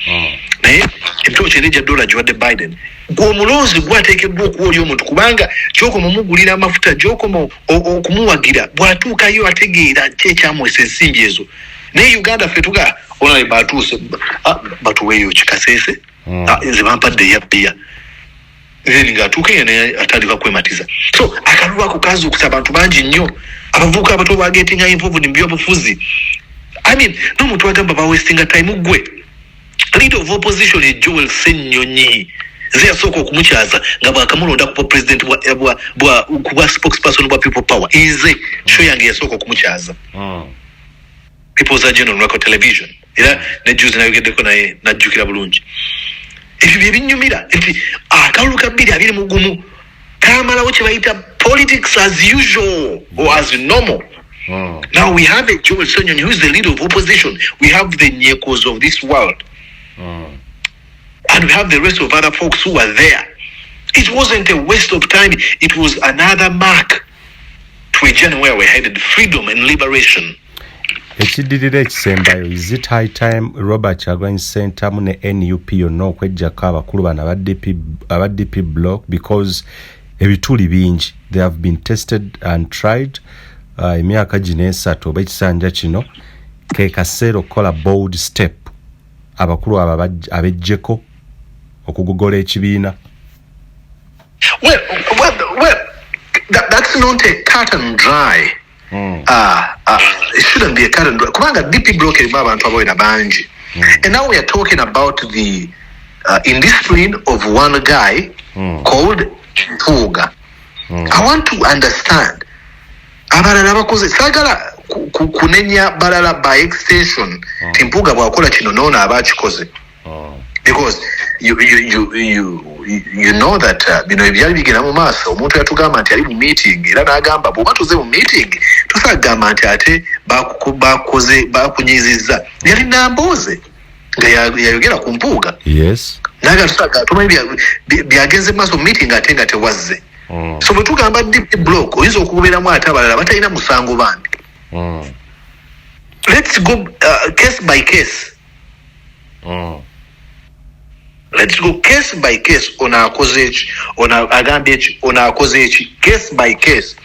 Naye emitwalo 9 ejja $. Giwadde Biden. Gw'omulonzi gwateekeddwa okuwa oli omuntu kubanga gy'okoma omugulira amafuta gy'okoma okumuwagira bw'atuukayo ategeera ki ekyamwesa ensimbi ezo. Naye Uganda ffe tuga onale batuuse batuweeyo kikaseese nze bampadde eyabbiya then ng'atuuka naye atandika kwematiza. So akalulu ako kazuukusa abantu bangi nnyo abavubuka abato bagetinga involved mu byobufuzi. I mean n'omuntu agamba ba wasting time gwe leader of opposition Joel Ssenyonyi ze yasooka okumukyaza nga bwakamulonda kuba president kuba spokesperson bwa People Power ize show yange yasooka okumukyaza People's Agenda on Record Television era ne juzi nayogeddeko naye najjukira bulungi. Ebyo bye binnyumira nti akalulu ka 2021 Kamala which baita politics as usual or as normal. Now we have a Joel Sonyon who is the leader of opposition. We have the Nyekos of this world. And we have the rest of other folks who are there. It wasn't a waste of time. It was another mark to a journey where we're headed, freedom and liberation. Ekidirira ekisembayo, is it high time Robert Kyagulanyi Ssentamu mu ne NUP yonna okweggyako abakulu bano aba DP block, because ebituli bingi they have been tested and tried emyaka gino esatu oba ekisanja kino ke kaseera okukola bold step abakulu abo abejjeko okugogola ekibiina. Well, that's not a cut and dry. It shouldn't be a cut and dry. Kubanga DP block erimu abantu aboyina bangi. And now we are talking about the indiscipline of one guy called Mpuuga. I want to understand. Abalala bakoze sagala kunenya balala by extension. Mpuuga bwakola kino noona abakikoze. Because you know that ebyali bigenda mu maaso omuntu yatugamba nti ali mu meeting era n'agamba bw'oba tuze mu meeting tusagamba nti ate bakunyizizza yali Nambooze nga yayogera ku Mpuuga. Yes. Naga tusaga tumanyi byagenze mu maaso meeting ate nga tewazze. So bwe tugamba DP block oyinza okubeeramu ate abalala batalina musango bandi. Let's go case by case. Let's go case by case on akozechi, on agambechi, on akozechi, case by case.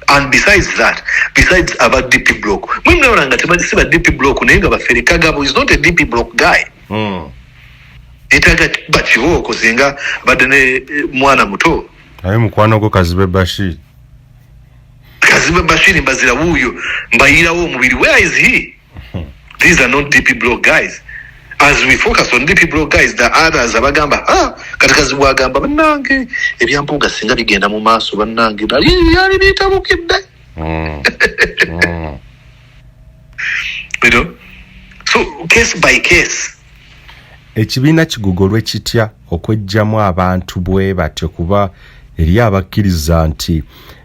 And besides that, besides about DP block, we know that DP block Kagabo is not a DP block guy. Itaga bachivo kuzinga badene mwana muto. Ayo mukwano go Kazibe Bashir. Kazibe Bashir mbazira wuyo mbayira wo mubiri. Where is he? These are not DP block guys. As we focus on DP block guys, the others abagamba katika zibwagamba bannange ebyampuuga singa bigenda mu maaso bannange yali bitabukidde. You know? So case by case. Ekibiina kigugolwe kitya okwejjamu abantu bwe batyo kuba eri abakkiriza nti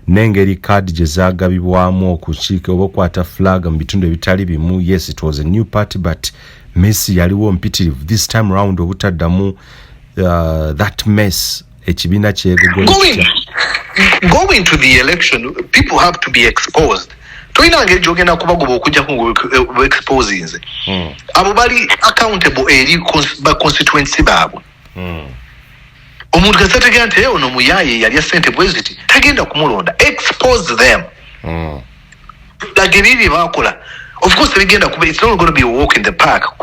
n'engeri kaadi gye zaagabibwamu okukiika oba okwata flag mu bitundu ebitali bimu. Yes, it was a new party, but Messi yaliwo mpitirivu this time around obutaddamu that mess ekibiina kyegogolwe. Going to the election, people have to be exposed. Toyina ngeri gyogenda kubagoba okujja ku exposing nze. Abo bali accountable eri ba constituency baabwe. Omuntu kasategera nti ono muyaye yali asente bweziti tagenda kumulonda. Expose them. Like ebibi bakola. Of course, it's not going to be a walk in the park,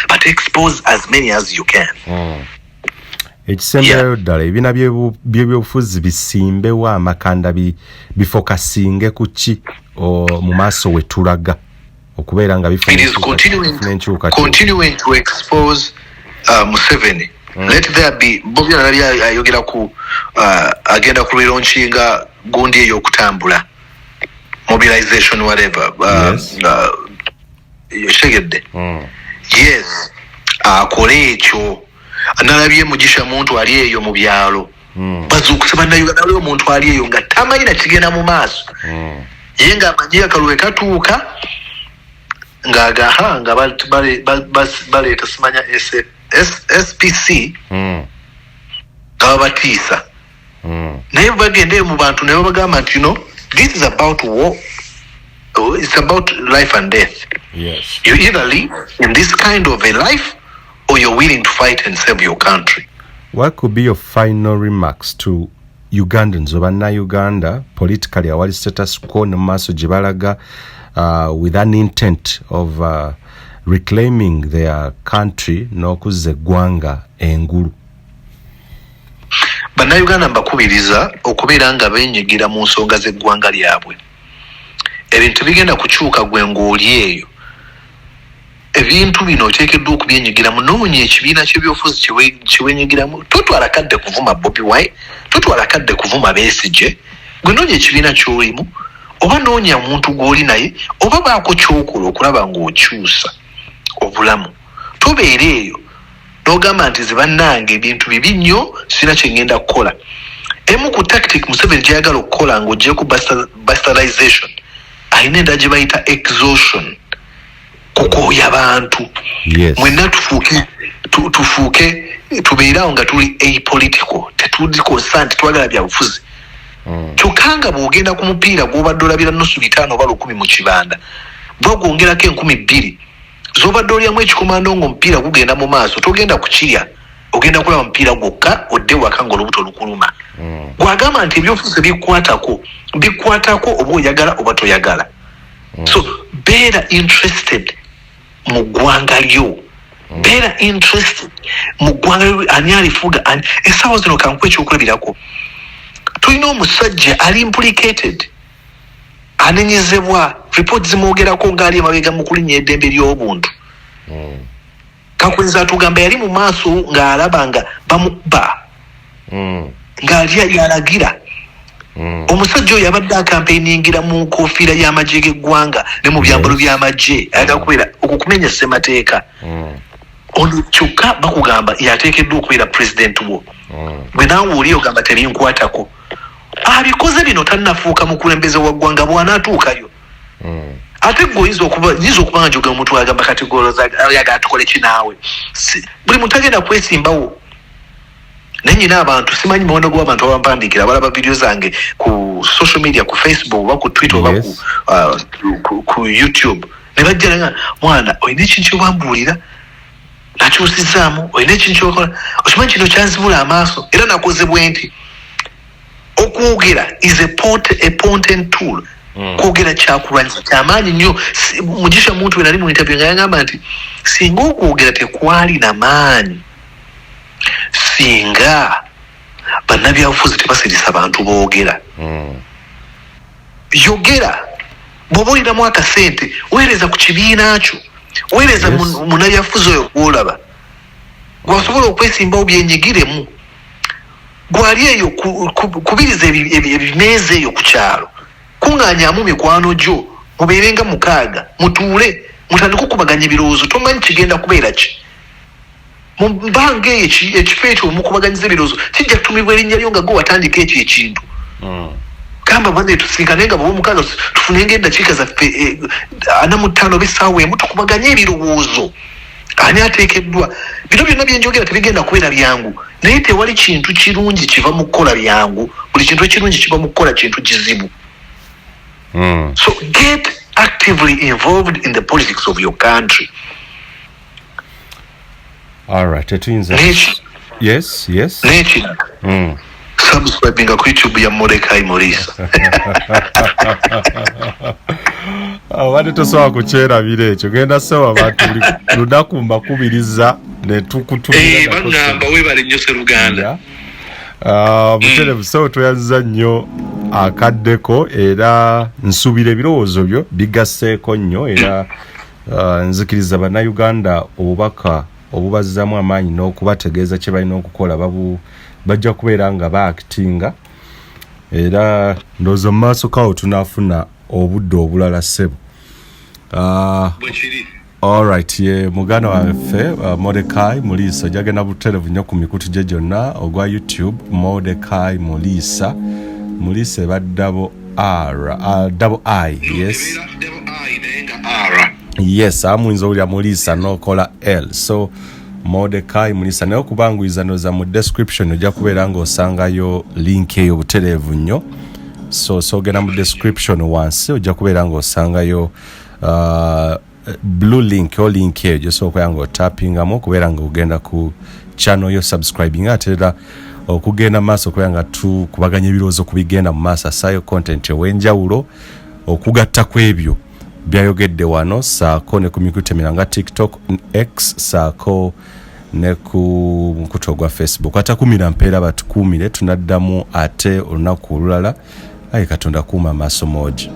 but expose as many as you can. Ekisembayo ddala ebibiina by'ebyobufuzi bisimbewo amakanda bifokasinge ku ki mu maaso we tulaga okubeera nga it is continuing to expose Museveni. Let there be Bobby ayogera ku agenda ku relaunchinga gundi ey'okutambula. Mobilization, whatever. Yes. Akole ekyo. Analabye Mugisha muntu ali eyo mu byalo. Bazukusaba na Uganda leo muntu ali eyo nga tamanyi na kigenda mu maaso. Yenga amanyi akaluwe katuuka nga bale tasimanya SPC. Batiisa. Naye bagende mu bantu ne bagamba nti this is about war. It's about life and death. Yes. You either live in this kind of a life or you're willing to fight and save your country. What could be your final remarks to Ugandans oba Uganda politically awali status quo ne maaso gye balaga with an intent of reclaiming their country n'okuzza eggwanga engulu? Bannayuganda mbakubiriza okubeera nga beenyigira mu nsonga z'eggwanga lyabwe. Ebintu bigenda kukyuka gwe ng'oli eyo. Ebintu bino oteekeddwa okubyenyigiramu noonya ekibiina ky'ebyobufuzi kiwenyigiramu. Totwala kadde kuvuma Bobi Wine, totwala kadde kuvuma Besigye. Gwe noonya ekibiina ky'olimu oba noonya omuntu gw'oli naye oba baako ky'okola okulaba ng'okyusa obulamu. Tobeera eyo n'ogamba nti ze bannange ebintu bibi nnyo sina kye ngenda kukola. emu ku tactic Museveni gyayagala okukola ng'ogyeko bastardization ayina enda gye bayita exhaustion kukooya abantu mwenna tufuuke tubeerawo nga tuli apolitical tetuli constant twagala byabufuzi kyokka nga bw'ogenda ku mupiira gw'obadde olabira nusu 5 oba 10 mu kibanda bw'ogwongerako 2,000 z'obadde olyamu ekikomando ng'omupiira gugenda mu maaso togenda kukirya ogenda kulaba mupiira gwokka odde waka ng'olubuto lukuluma gwagamba nti ebyobufuzi bikwatako oba oyagala oba toyagala so beera interested mu ggwanga lyo beera interested mu ggwanga lyo ani alifuga essaawa zino kankuwa ekyokulabirako tulina omusajja ali implicated anenyezebwa report zimwogerako ng'ali emabega mu kulinnya eddembe ly'obuntu kakweza atugamba yali mu maaso ng'alaba nga bamukuba ng'ali yalagira omusajja oyo yabadde akampeiningira mu nkofiira y'amagye g'eggwanga ne mu byambalo by'amagye ayagala kubeera okukumenya ssemateeka ono kyokka bakugamba yateekeddwa okubeera pulezidenti wo bwe naawe oli ogamba tebinkwatako abikoze bino tannafuuka mukulembeze wa ggwanga bw'anaatuukayo ate gwe oyinza okuba nga njoga omuntu agamba kati yagala tukole kinaawe buli muntu agenda kwesimbawo naye nyina abantu simanyi muwendo gw'abantu abampandiikira balaba vidiyo zange ku social media ku Facebook oba ku Twitter oba ku YouTube ne bajja nga mwana olina ekintu kyobambuulira nakyusizaamu olina ekintu kyokola okimanyi kino kyanzibula amaaso era nakoze bwe nti okwogera is a potent tool kwogera kyakulwanyisa kyamaanyi nnyo mugisha muntu we nali mu interview nga yagamba nti singa okwogera tekwali na maanyi singa bannabyabufuzi tebasirisa abantu boogera yogera bw'oba olinamu akasente weereza ku kibiina kyo weereza munnabyabufuzi oyo gw'olaba gwasobola okwesimbawo byenyigiremu gwali eyo kubiriza ebimeeza eyo ku kyalo kuŋŋaanyaamu mikwano gyo mubeerenga 6 mutuule mutandika okubaganya ebirowoozo tomanyi kigenda kubeera ki mumbanga eyo ekifo ekyo omukubaganyiza ebirowoozo kijja kutumibwa erinnya lyo nga gwe watandika ekyo ekintu gamba banne tusinkane nga bwe 6 tufunenga eddakiika zaffe 45 b'essaawa emu tukubaganye ebirowoozo ani ateekeddwa bino byonna byenjogera tebigenda kubeera byangu naye tewali kintu kirungi kiva mu kukola byangu buli kintu ekirungi kiva mu kukola kintu kizibu so get actively involved in the politics of your country. All right, yes. Subscribing ku YouTube ya Mordecai Morisa. Wadi tosobola kukyerabira ekyo genda sawa abantu lunaku mbakubiriza ne tukutumira bagamba webale nnyo Sseruganda. Muterevu so toyanza nnyo akaddeko era nsubira ebirowoozo byo bigasseeko nnyo era nzikiriza bannayuganda obubaka obubazzamu amaanyi n'okubategeeza kye balina okukola bajja kubeera nga baactinga era ndowooza mu maaso kawo tunaafuna obudde obulala ssebo. Alright, ye muganda waffe Mordecai Mulisa jagenda buterevu nnyo ku mikutu gye gyonna ogwa YouTube Mordecai Mulisa eba double I, yes. Yes, amuyinza olya Mulisa n'okola L. So Mordecai Mulisa naye okubanguyiza noza mu description ojja kubeera ng'osangayo link eyo buterevu nnyo. So genda mu description wansi ojja kubeera ng'osangayo blue link o link eyo gy'osooka ng'otappingamu okubeera ng'ogenda ku channel yo subscribing ate era okugenda maaso okubeera nga tukubaganya ebirowoozo kubigenda mu maaso asaayo content ew'enjawulo okugatta ku ebyo byayogedde wano saako ne ku mikutu emirala nga TikTok, X saako ne ku mukutu ogwa Facebook. Atakumira mpeera batukuumire tunaddamu ate olunaku olulala. Ayi Katonda kuuma amaaso moogi.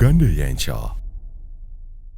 Uganda ey'enkya.